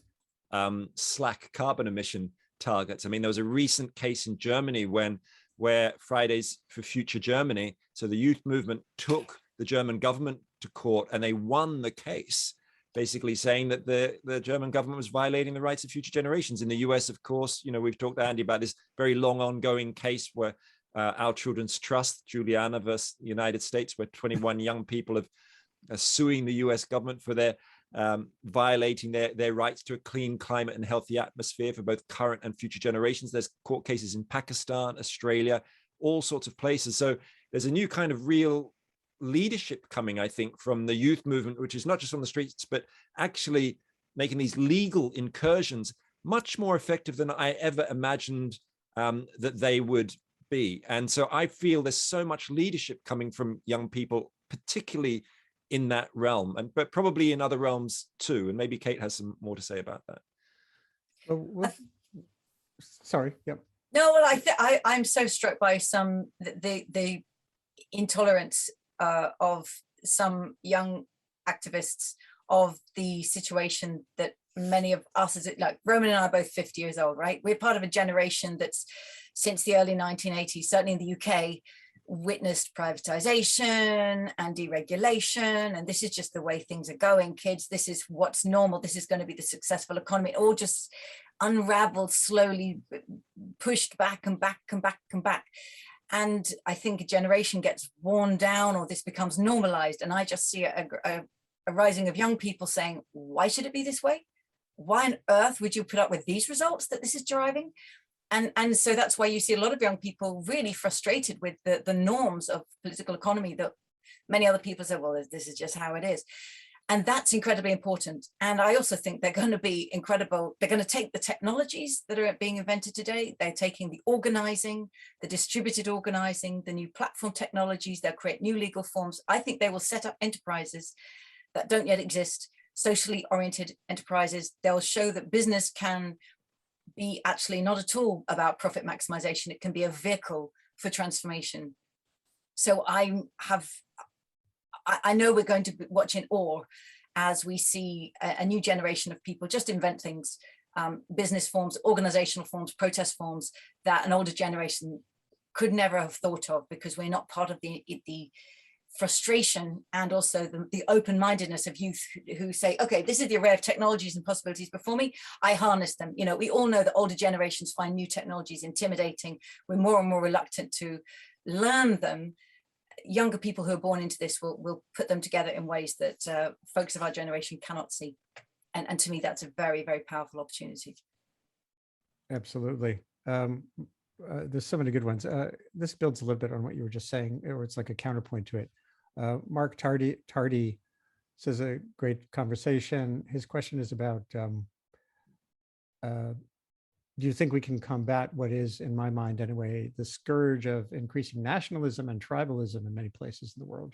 slack carbon emission targets. I mean, there was a recent case in Germany where Fridays for Future Germany, so the youth movement took the German government to court, and they won the case, basically saying that the German government was violating the rights of future generations. In the US, of course, we've talked to Andy about this very long ongoing case where Our Children's Trust, Juliana versus the United States, where 21 young people are suing the US government for their violating their rights to a clean climate and healthy atmosphere for both current and future generations. There's court cases in Pakistan, Australia, all sorts of places. So there's a new kind of real leadership coming, I think, from the youth movement, which is not just on the streets, but actually making these legal incursions much more effective than I ever imagined that they would be. And so I feel there's so much leadership coming from young people, particularly in that realm, but probably in other realms too. And maybe Kate has some more to say about that. Sorry. Yep. No, well, I'm so struck by the intolerance of some young activists of the situation that many of us, like Roman and I are both 50 years old, right? We're part of a generation that's since the early 1980s, certainly in the UK, witnessed privatization and deregulation. And this is just the way things are going, kids. This is what's normal. This is going to be the successful economy. It all just unraveled, slowly pushed back and back and back and back. And I think a generation gets worn down, or this becomes normalized. And I just see a rising of young people saying, why should it be this way? Why on earth would you put up with these results that this is driving? And so that's why you see a lot of young people really frustrated with the norms of political economy that many other people say, well, this is just how it is. And that's incredibly important. And I also think they're going to be incredible. They're going to take the technologies that are being invented today. They're taking the organizing, the distributed organizing, the new platform technologies. They'll create new legal forms. I think they will set up enterprises that don't yet exist, socially oriented enterprises. They'll show that business can be actually not at all about profit maximization. It can be a vehicle for transformation. So I know we're going to watch in awe as we see a new generation of people just invent things, business forms, organizational forms, protest forms that an older generation could never have thought of, because we're not part of the frustration and also the open-mindedness of youth who say, okay, this is the array of technologies and possibilities before me. I harness them. You know, we all know that older generations find new technologies intimidating. We're more and more reluctant to learn them. Younger people who are born into this will put them together in ways that folks of our generation cannot see. And to me, that's a very, very powerful opportunity. Absolutely. There's so many good ones. This builds a little bit on what you were just saying, or it's like a counterpoint to it. Mark Tardy says a great conversation. His question is about, do you think we can combat what is, in my mind anyway, the scourge of increasing nationalism and tribalism in many places in the world,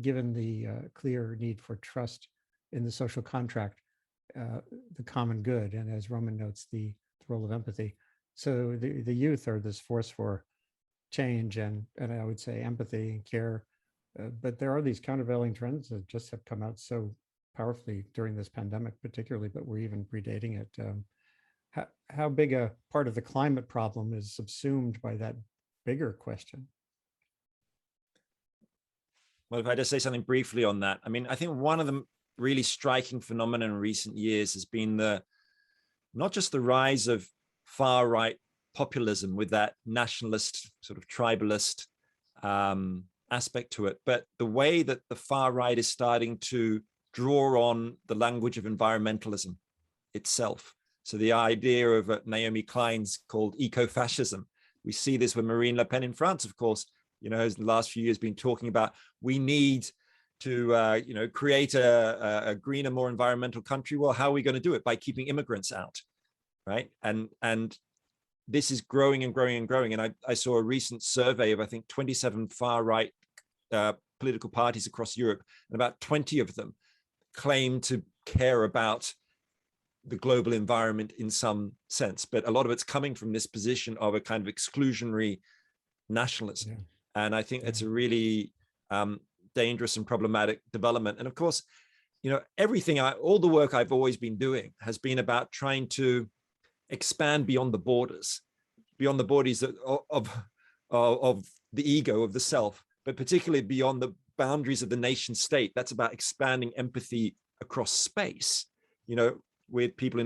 given the clear need for trust in the social contract, the common good, and as Roman notes, the role of empathy. So the youth are this force for change and I would say empathy and care, but there are these countervailing trends that just have come out so powerfully during this pandemic particularly, but we're even predating it. How big a part of the climate problem is subsumed by that bigger question? Well, if I just say something briefly on that, I mean, I think one of the really striking phenomena in recent years has been not just the rise of far right populism with that nationalist sort of tribalist aspect to it, but the way that the far right is starting to draw on the language of environmentalism itself. So the idea of Naomi Klein's called ecofascism. We see this with Marine Le Pen in France, of course, you know, has the last few years been talking about, we need to, you know, create a greener, more environmental country. Well, how are we going to do it? By keeping immigrants out, right? And this is growing and growing and growing. And I saw a recent survey of, I think, 27 far-right political parties across Europe, and about 20 of them claim to care about the global environment in some sense, but a lot of it's coming from this position of a kind of exclusionary nationalism. Yeah. And I think it's a really dangerous and problematic development. And of course, you know, all the work I've always been doing has been about trying to expand beyond the borders of the ego, of the self, but particularly beyond the boundaries of the nation state. That's about expanding empathy across space, you know, with people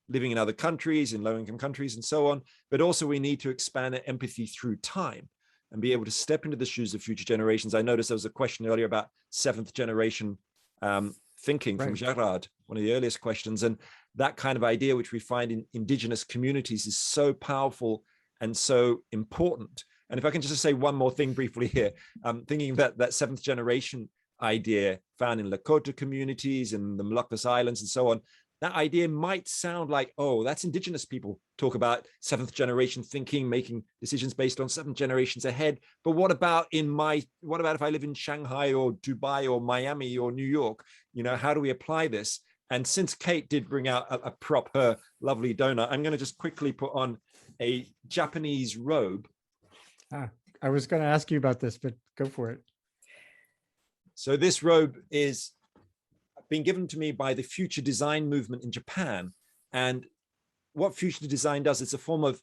living in other countries, in low-income countries and so on. But also we need to expand empathy through time and be able to step into the shoes of future generations. I noticed there was a question earlier about seventh generation thinking from Gerard, one of the earliest questions. And that kind of idea, which we find in indigenous communities, is so powerful and so important. And if I can just say one more thing briefly here, thinking that seventh generation idea found in Lakota communities and the Moluccas Islands and so on, that idea might sound like, oh, that's indigenous people talk about seventh generation thinking, making decisions based on 7 generations ahead. But what about if I live in Shanghai or Dubai or Miami or New York? You know, how do we apply this? And since Kate did bring out a prop, her lovely donut, I'm going to just quickly put on a Japanese robe. I was going to ask you about this, but go for it. So this robe is being given to me by the future design movement in Japan. And what future design does, it's a form of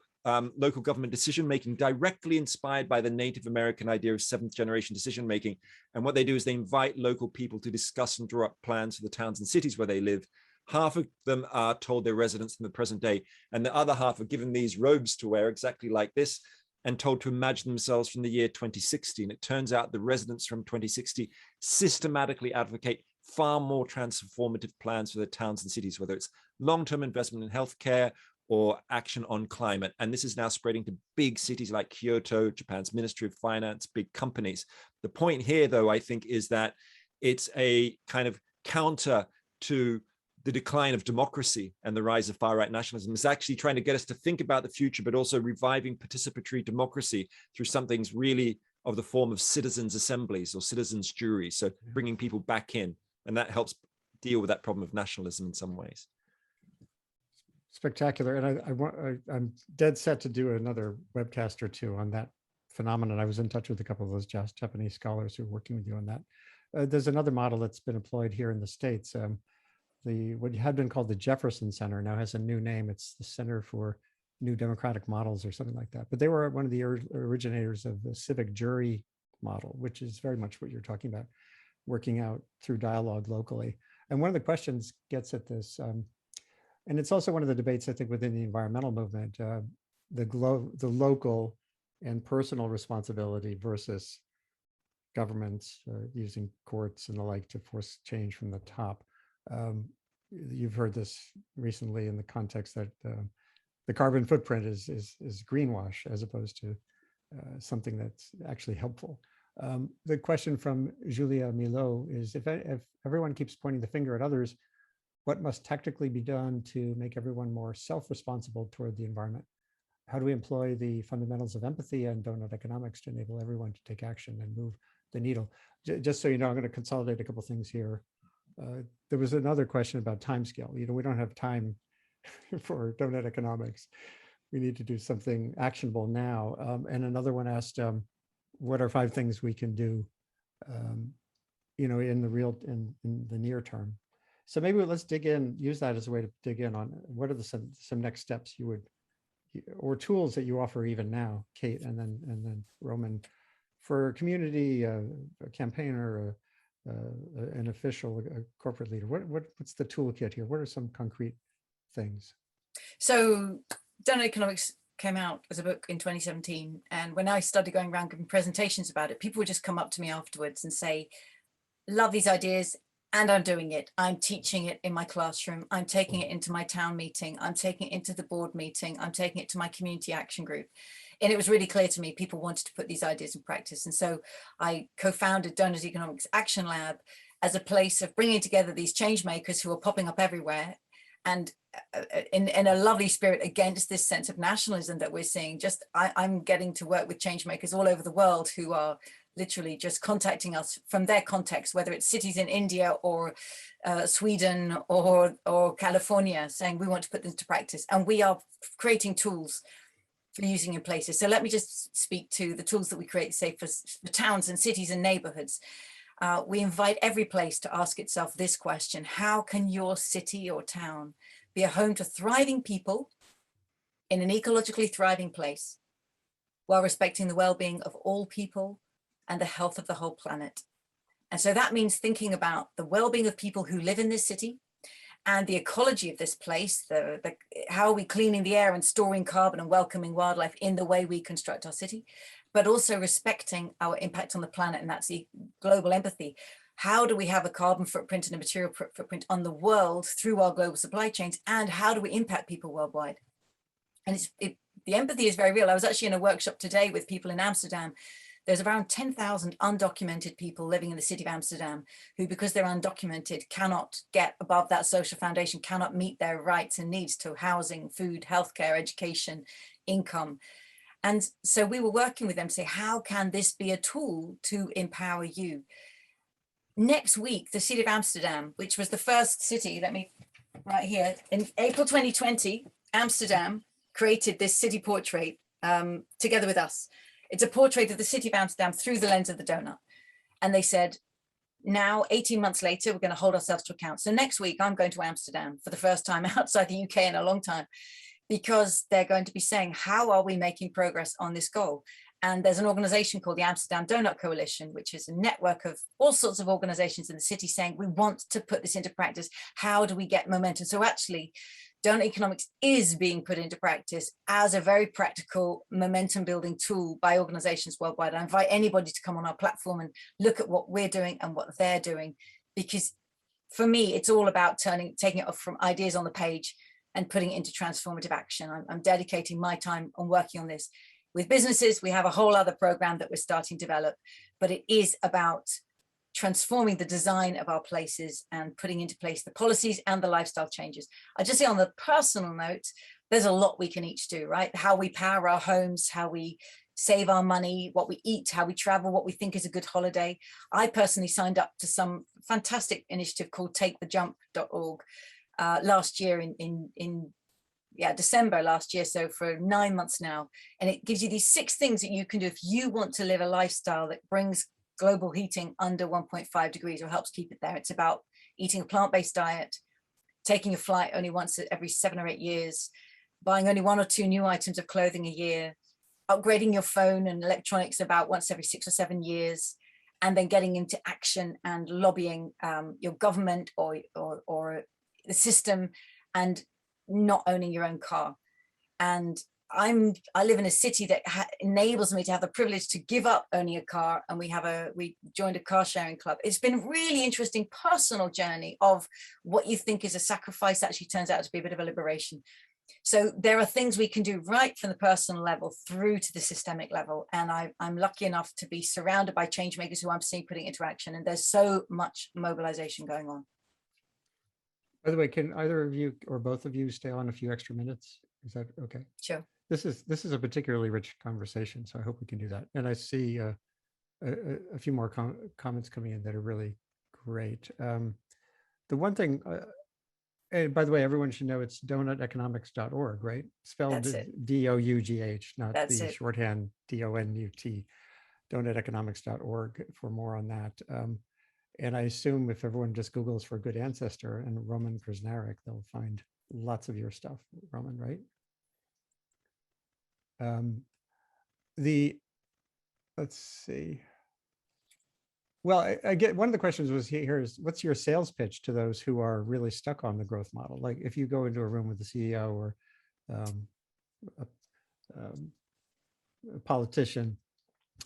local government decision-making directly inspired by the Native American idea of 7th generation decision-making. And what they do is they invite local people to discuss and draw up plans for the towns and cities where they live. Half of them are told they're residents in the present day, and the other half are given these robes to wear exactly like this and told to imagine themselves from the year 2060. And it turns out the residents from 2060 systematically advocate far more transformative plans for the towns and cities, whether it's long-term investment in healthcare or action on climate. And this is now spreading to big cities like Kyoto, Japan's Ministry of Finance, big companies. The point here, though, I think, is that it's a kind of counter to the decline of democracy and the rise of far-right nationalism. It's actually trying to get us to think about the future, but also reviving participatory democracy through something really of the form of citizens' assemblies or citizens' juries. So bringing people back in, and that helps deal with that problem of nationalism in some ways. Spectacular. And I'm dead set to do another webcast or two on that phenomenon. I was in touch with a couple of those Japanese scholars who are working with you on that. There's another model that's been employed here in the States. What had been called the Jefferson Center now has a new name. It's the Center for New Democratic Models or something like that. But they were one of the originators of the civic jury model, which is very much what you're talking about, working out through dialogue locally. And one of the questions gets at this, and it's also one of the debates, I think, within the environmental movement, the local and personal responsibility versus governments using courts and the like to force change from the top. You've heard this recently in the context that the carbon footprint is greenwash as opposed to something that's actually helpful. The question from Julia Milo is, if everyone keeps pointing the finger at others, what must tactically be done to make everyone more self-responsible toward the environment? How do we employ the fundamentals of empathy and donut economics to enable everyone to take action and move the needle? Just so you know, I'm going to consolidate a couple of things here. There was another question about timescale. You know, we don't have time for donut economics. We need to do something actionable now. And another one asked, what are 5 things we can do, you know, in the near term? So maybe let's dig in, use that as a way to dig in on what are some next steps you would, or tools that you offer even now, Kate, and then Roman, for a community, a campaigner, an official, a corporate leader. What's the toolkit here? What are some concrete things? So Donut Economics came out as a book in 2017. And when I started going around giving presentations about it, people would just come up to me afterwards and say, love these ideas, and I'm doing it. I'm teaching it in my classroom. I'm taking it into my town meeting. I'm taking it into the board meeting. I'm taking it to my community action group. And it was really clear to me, people wanted to put these ideas in practice. And so I co-founded Donut Economics Action Lab as a place of bringing together these change makers who are popping up everywhere. And in a lovely spirit against this sense of nationalism that we're seeing. I'm getting to work with change makers all over the world who are literally just contacting us from their context, whether it's cities in India or Sweden or California, saying we want to put this into practice. And we are creating tools for using in places. So let me just speak to the tools that we create, say, for towns and cities and neighborhoods. We invite every place to ask itself this question: how can your city or town be a home to thriving people in an ecologically thriving place while respecting the well-being of all people and the health of the whole planet? And so that means thinking about the well-being of people who live in this city and the ecology of this place, how are we cleaning the air and storing carbon and welcoming wildlife in the way we construct our city, but also respecting our impact on the planet, and that's the global empathy. How do we have a carbon footprint and a material footprint on the world through our global supply chains, and how do we impact people worldwide? And the empathy is very real. I was actually in a workshop today with people in Amsterdam. There's around 10,000 undocumented people living in the city of Amsterdam who, because they're undocumented, cannot get above that social foundation, cannot meet their rights and needs to housing, food, healthcare, education, income. And so we were working with them to say, how can this be a tool to empower you? Next week, the city of Amsterdam, which was the first city, right here, in April 2020, Amsterdam created this city portrait together with us. It's a portrait of the city of Amsterdam through the lens of the donut. And they said, now, 18 months later, we're going to hold ourselves to account. So next week, I'm going to Amsterdam for the first time outside the UK in a long time, because they're going to be saying, how are we making progress on this goal? And there's an organization called the Amsterdam Donut Coalition, which is a network of all sorts of organizations in the city saying, we want to put this into practice. How do we get momentum? So actually, donut economics is being put into practice as a very practical momentum building tool by organizations worldwide. I invite anybody to come on our platform and look at what we're doing and what they're doing, because for me, it's all about taking it off from ideas on the page and putting it into transformative action. I'm dedicating my time on working on this. With businesses, we have a whole other program that we're starting to develop, but it is about transforming the design of our places and putting into place the policies and the lifestyle changes. I just say on the personal note, there's a lot we can each do, right? How we power our homes, how we save our money, what we eat, how we travel, what we think is a good holiday. I personally signed up to some fantastic initiative called takethejump.org last year in December last year, so for 9 months now. And it gives you these 6 things that you can do if you want to live a lifestyle that brings global heating under 1.5 degrees or helps keep it there. It's about eating a plant-based diet, taking a flight only once every 7 or 8 years, buying only 1 or 2 new items of clothing a year, upgrading your phone and electronics about once every 6 or 7 years, and then getting into action and lobbying your government or the system, and not owning your own car. And I live in a city that enables me to have the privilege to give up owning a car, and we joined a car sharing club. It's been a really interesting personal journey of what you think is a sacrifice actually turns out to be a bit of a liberation. So there are things we can do right from the personal level through to the systemic level, and I'm lucky enough to be surrounded by change makers who I'm seeing putting into action, and there's so much mobilization going on. By the way, can either of you or both of you stay on a few extra minutes? Is that okay? Sure. This is a particularly rich conversation, so I hope we can do that. And I see a few more comments coming in that are really great. The one thing, and by the way, everyone should know it's donuteconomics.org, right? Spelled D-O-U-G-H, not That's the it. shorthand D-O-N-U-T. Donuteconomics.org for more on that. And I assume if everyone just Googles for Good Ancestor and Roman Krznaric, they'll find lots of your stuff, Roman, right? Let's see. Well, I get one of the questions was here is what's your sales pitch to those who are really stuck on the growth model? Like if you go into a room with the CEO or a politician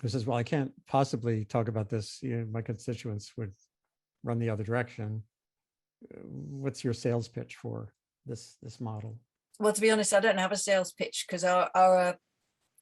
who says, well, I can't possibly talk about this, my constituents would run the other direction. What's your sales pitch for this model? Well, to be honest, I don't have a sales pitch, because our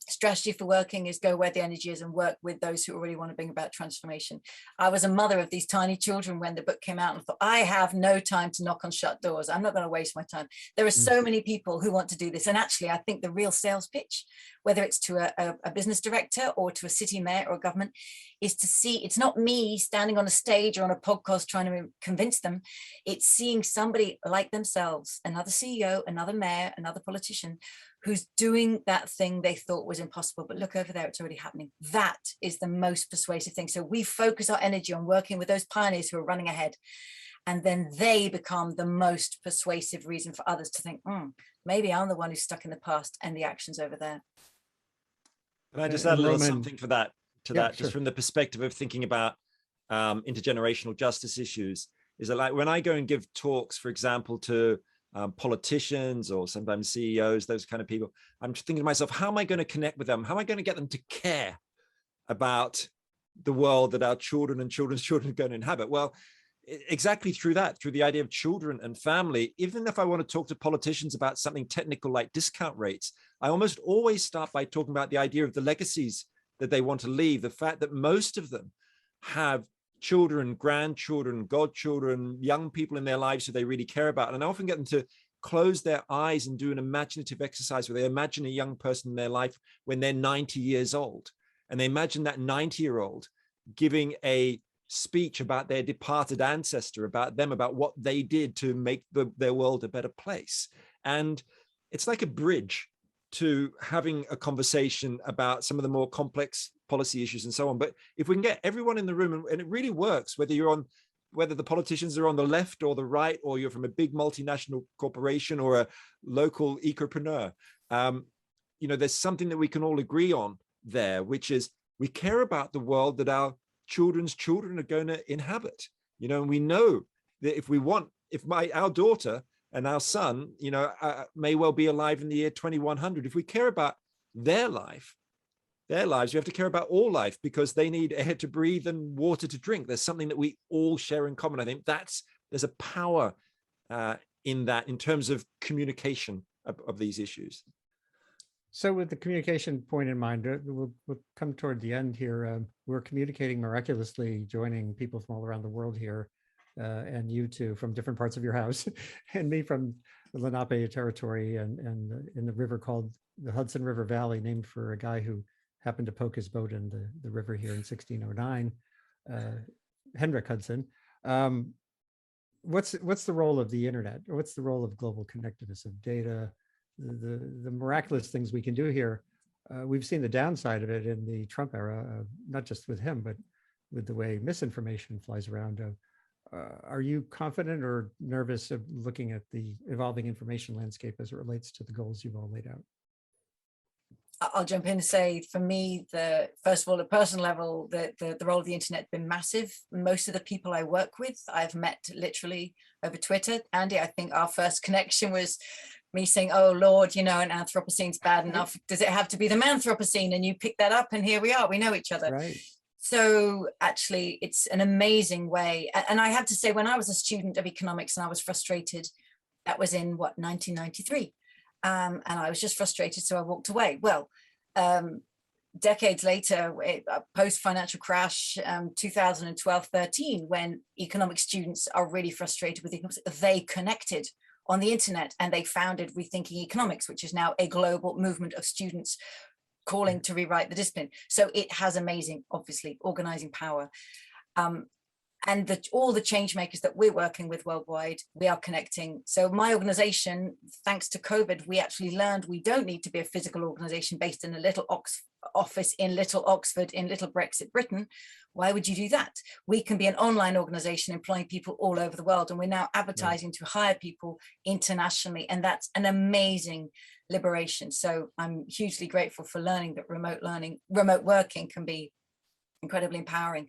strategy for working is go where the energy is and work with those who already want to bring about transformation. I was a mother of these tiny children when the book came out and thought, I have no time to knock on shut doors. I'm not going to waste my time. There are so many people who want to do this. And actually, I think the real sales pitch, whether it's to a business director or to a city mayor or a government, is to see, it's not me standing on a stage or on a podcast trying to convince them. It's seeing somebody like themselves, another CEO, another mayor, another politician, who's doing that thing they thought was impossible, but look over there, it's already happening. That is the most persuasive thing. So we focus our energy on working with those pioneers who are running ahead, and then they become the most persuasive reason for others to think, maybe I'm the one who's stuck in the past and the action's over there. Can I just add a little Roman, something for that, sure. just from the perspective of thinking about intergenerational justice issues, is that like when I go and give talks, for example, to politicians or sometimes CEOs, those kind of people, I'm just thinking to myself, how am I going to connect with them? How am I going to get them to care about the world that our children and children's children are going to inhabit? Well, exactly through that, through the idea of children and family. Even if I want to talk to politicians about something technical like discount rates, I almost always start by talking about the idea of the legacies that they want to leave, the fact that most of them have children, grandchildren, godchildren, young people in their lives who they really care about. And I often get them to close their eyes and do an imaginative exercise where they imagine a young person in their life when they're 90 years old. And they imagine that 90-year-old giving a speech about their departed ancestor, about them, about what they did to make their world a better place. And it's like a bridge to having a conversation about some of the more complex policy issues and so on. But if we can get everyone in the room, and it really works, whether the politicians are on the left or the right, or you're from a big multinational corporation or a local ecopreneur, there's something that we can all agree on there, which is we care about the world that our children's children are going to inhabit. And we know that if our daughter and our son, may well be alive in the year 2100. If we care about their lives, we have to care about all life, because they need air to breathe and water to drink. There's something that we all share in common. I think there's a power in that, in terms of communication of these issues. So with the communication point in mind, we'll come toward the end here. We're communicating miraculously, joining people from all around the world here, and you two from different parts of your house, and me from the Lenape territory, and in the river called the Hudson River Valley, named for a guy who happened to poke his boat in the river here in 1609, Hendrik Hudson. What's the role of the internet? What's the role of global connectedness, of data, the miraculous things we can do here? We've seen the downside of it in the Trump era, not just with him, but with the way misinformation flies around. Are you confident or nervous of looking at the evolving information landscape as it relates to the goals you've all laid out? I'll jump in and say, for me, first of all, at a personal level, the role of the internet has been massive. Most of the people I work with, I've met literally over Twitter. Andy, I think our first connection was me saying, oh Lord, an Anthropocene's bad enough. Does it have to be the Manthropocene? And you pick that up, and here we are, we know each other. Right. So actually, it's an amazing way. And I have to say, when I was a student of economics and I was frustrated, that was in 1993. And I was just frustrated, so I walked away. Well, decades later, post-financial crash, 2012-13, when economics students are really frustrated with economics, they connected on the internet and they founded Rethinking Economics, which is now a global movement of students calling to rewrite the discipline. So it has amazing, obviously, organizing power. And all the change makers that we're working with worldwide, we are connecting. So my organization, thanks to COVID, we actually learned we don't need to be a physical organization based in a little office in Little Oxford, in Little Brexit Britain. Why would you do that? We can be an online organization employing people all over the world. And we're now advertising to hire people internationally. And that's an amazing liberation. So I'm hugely grateful for learning that remote working can be incredibly empowering.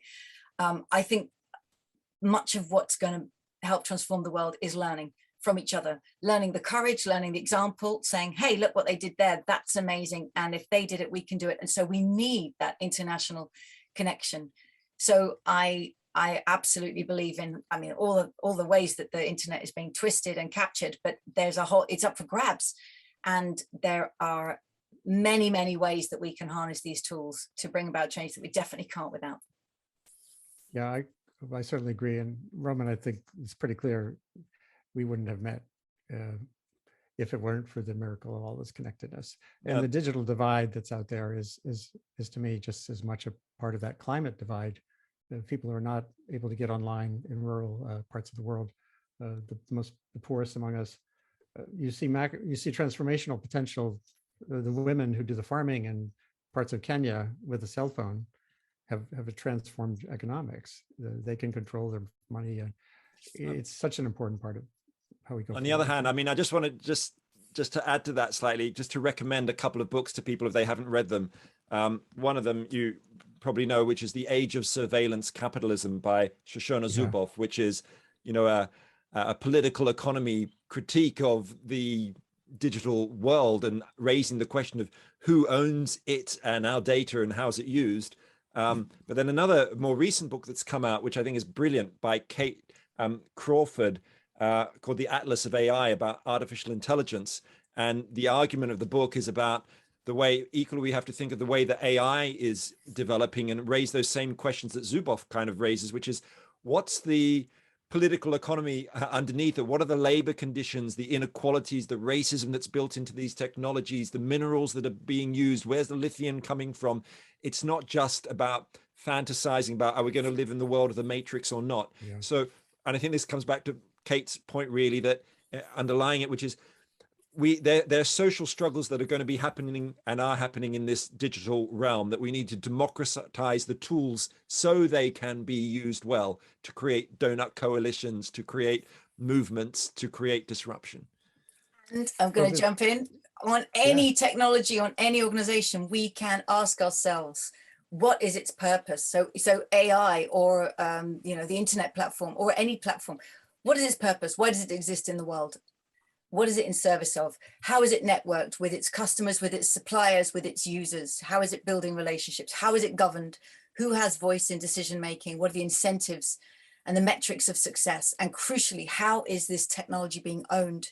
I think much of what's going to help transform the world is learning from each other, learning the courage, learning the example, saying, hey, look what they did there. That's amazing. And if they did it, we can do it. And so we need that international connection. So I absolutely believe in, all the ways that the internet is being twisted and captured, but it's up for grabs. And there are many, many ways that we can harness these tools to bring about change that we definitely can't without. Yeah, I certainly agree. And Roman, I think it's pretty clear we wouldn't have met if it weren't for the miracle of all this connectedness. And the digital divide that's out there is to me just as much a part of that climate divide. People who are not able to get online in rural parts of the world, the poorest among us. You see transformational potential. The women who do the farming in parts of Kenya with a cell phone have transformed economics. They can control their money. It's such an important part of how we go. On the other hand, I just want to just to add to that slightly, just to recommend a couple of books to people if they haven't read them. One of them you probably know, which is The Age of Surveillance Capitalism by Shoshana Zuboff, which is, a political economy critique of the digital world and raising the question of who owns it and our data and how's it used. But then another more recent book that's come out, which I think is brilliant, by Kate Crawford called The Atlas of AI, about artificial intelligence. And the argument of the book is about the way equally we have to think of the way that AI is developing and raise those same questions that Zuboff kind of raises, which is what's the political economy underneath it? What are the labor conditions, the inequalities, the racism that's built into these technologies, the minerals that are being used? Where's the lithium coming from? It's not just about fantasizing about, are we going to live in the world of the Matrix or not? Yeah. So, and I think this comes back to Kate's point, really, that underlying it, which is there are social struggles that are going to be happening and are happening in this digital realm, that we need to democratize the tools so they can be used well to create donut coalitions, to create movements, to create disruption. And I'm going to jump in. On any technology, on any organization, we can ask ourselves, what is its purpose? So AI or the internet platform or any platform, what is its purpose? Why does it exist in the world? What is it in service of? How is it networked with its customers, with its suppliers, with its users? How is it building relationships? How is it governed? Who has voice in decision making? What are the incentives and the metrics of success? And crucially, how is this technology being owned?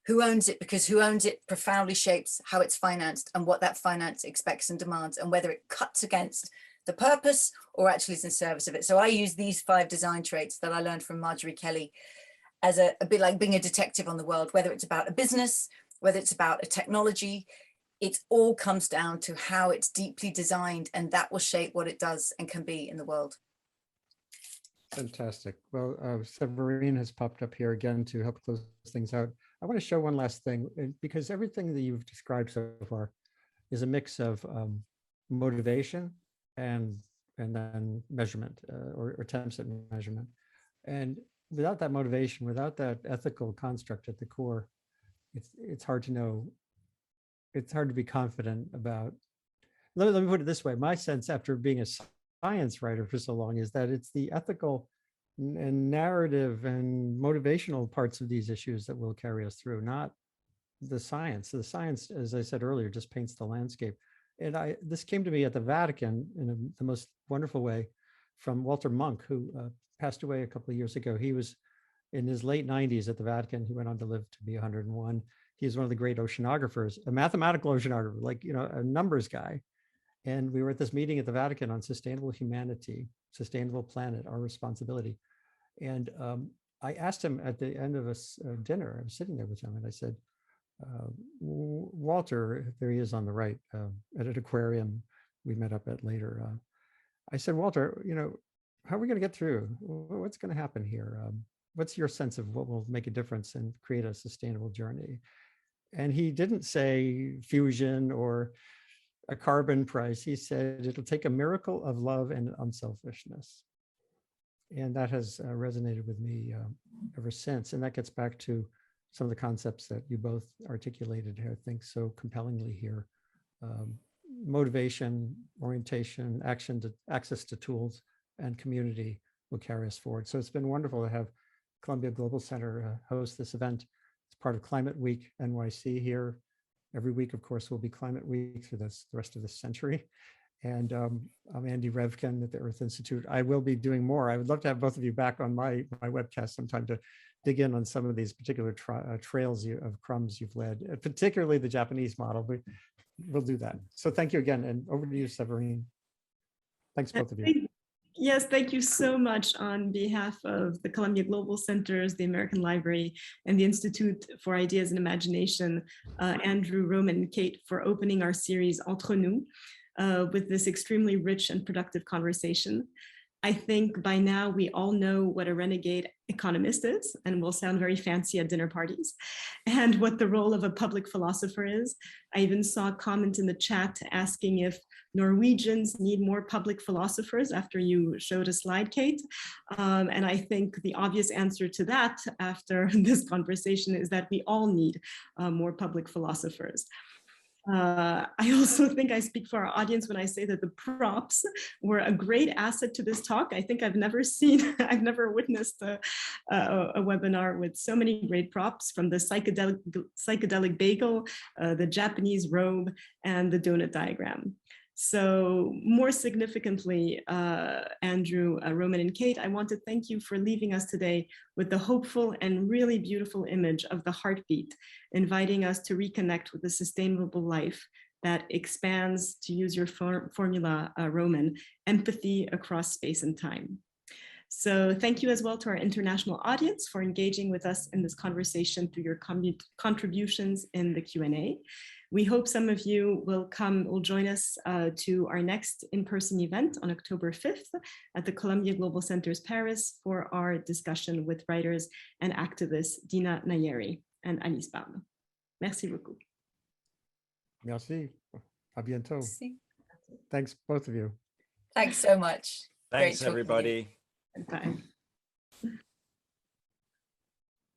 Who owns it? Because who owns it profoundly shapes how it's financed and what that finance expects and demands, and whether it cuts against the purpose or actually is in service of it. So I use these 5 design traits that I learned from Marjorie Kelly as a bit like being a detective on the world, whether it's about a business, whether it's about a technology, it all comes down to how it's deeply designed, and that will shape what it does and can be in the world. Fantastic. Well, Severine has popped up here again to help close things out. I want to show one last thing, because everything that you've described so far is a mix of motivation and then measurement or attempts at measurement. And without that motivation, without that ethical construct at the core, it's hard to know. It's hard to be confident about. Let me put it this way. My sense after being a science writer for so long is that it's the ethical and narrative and motivational parts of these issues that will carry us through, not the science. The science, as I said earlier, just paints the landscape. And this came to me at the Vatican in the most wonderful way from Walter Munk, who passed away a couple of years ago. He was in his late 90s at the Vatican. He went on to live to be 101. He is one of the great oceanographers, a mathematical oceanographer, like, a numbers guy. And we were at this meeting at the Vatican on sustainable humanity, sustainable planet, our responsibility. And I asked him at the end of a dinner, I was sitting there with him, and I said, Walter, there he is on the right, at an aquarium we met up at later. I said, Walter, how are we going to get through? What's going to happen here? What's your sense of what will make a difference and create a sustainable journey? And he didn't say fusion or a carbon price. He said it'll take a miracle of love and unselfishness. And that has resonated with me ever since. And that gets back to some of the concepts that you both articulated, I think, so compellingly here. Motivation, orientation, access to tools, and community will carry us forward. So it's been wonderful to have Columbia Global Center host this event. It's part of Climate Week NYC here. Every week, of course, will be Climate Week through the rest of this century. And I'm Andy Revkin at the Earth Institute. I will be doing more. I would love to have both of you back on my webcast sometime to dig in on some of these particular trails of crumbs you've led, particularly the Japanese model. But we'll do that. So thank you again. And over to you, Severine. Thanks, both of you. Yes, thank you so much on behalf of the Columbia Global Centers, the American Library, and the Institute for Ideas and Imagination, Andrew, Roman, and Kate, for opening our series Entre Nous with this extremely rich and productive conversation. I think by now we all know what a renegade economist is, and will sound very fancy at dinner parties, and what the role of a public philosopher is. I even saw a comment in the chat asking if Norwegians need more public philosophers after you showed a slide, Kate. And I think the obvious answer to that after this conversation is that we all need more public philosophers. I also think I speak for our audience when I say that the props were a great asset to this talk. I think I've never witnessed a webinar with so many great props, from the psychedelic bagel, the Japanese robe, and the donut diagram. So more significantly, Andrew, Roman, and Kate, I want to thank you for leaving us today with the hopeful and really beautiful image of the heartbeat, inviting us to reconnect with a sustainable life that expands, to use your formula, Roman, empathy across space and time. So thank you as well to our international audience for engaging with us in this conversation through your contributions in the Q&A. We hope some of you will join us to our next in-person event on October 5th at the Columbia Global Centers Paris for our discussion with writers and activists Dina Nayeri and Alice Barbe. Merci beaucoup. Merci. À bientôt. See? Thanks, both of you. Thanks so much. Thanks, Great talking with you. everybody. Bye.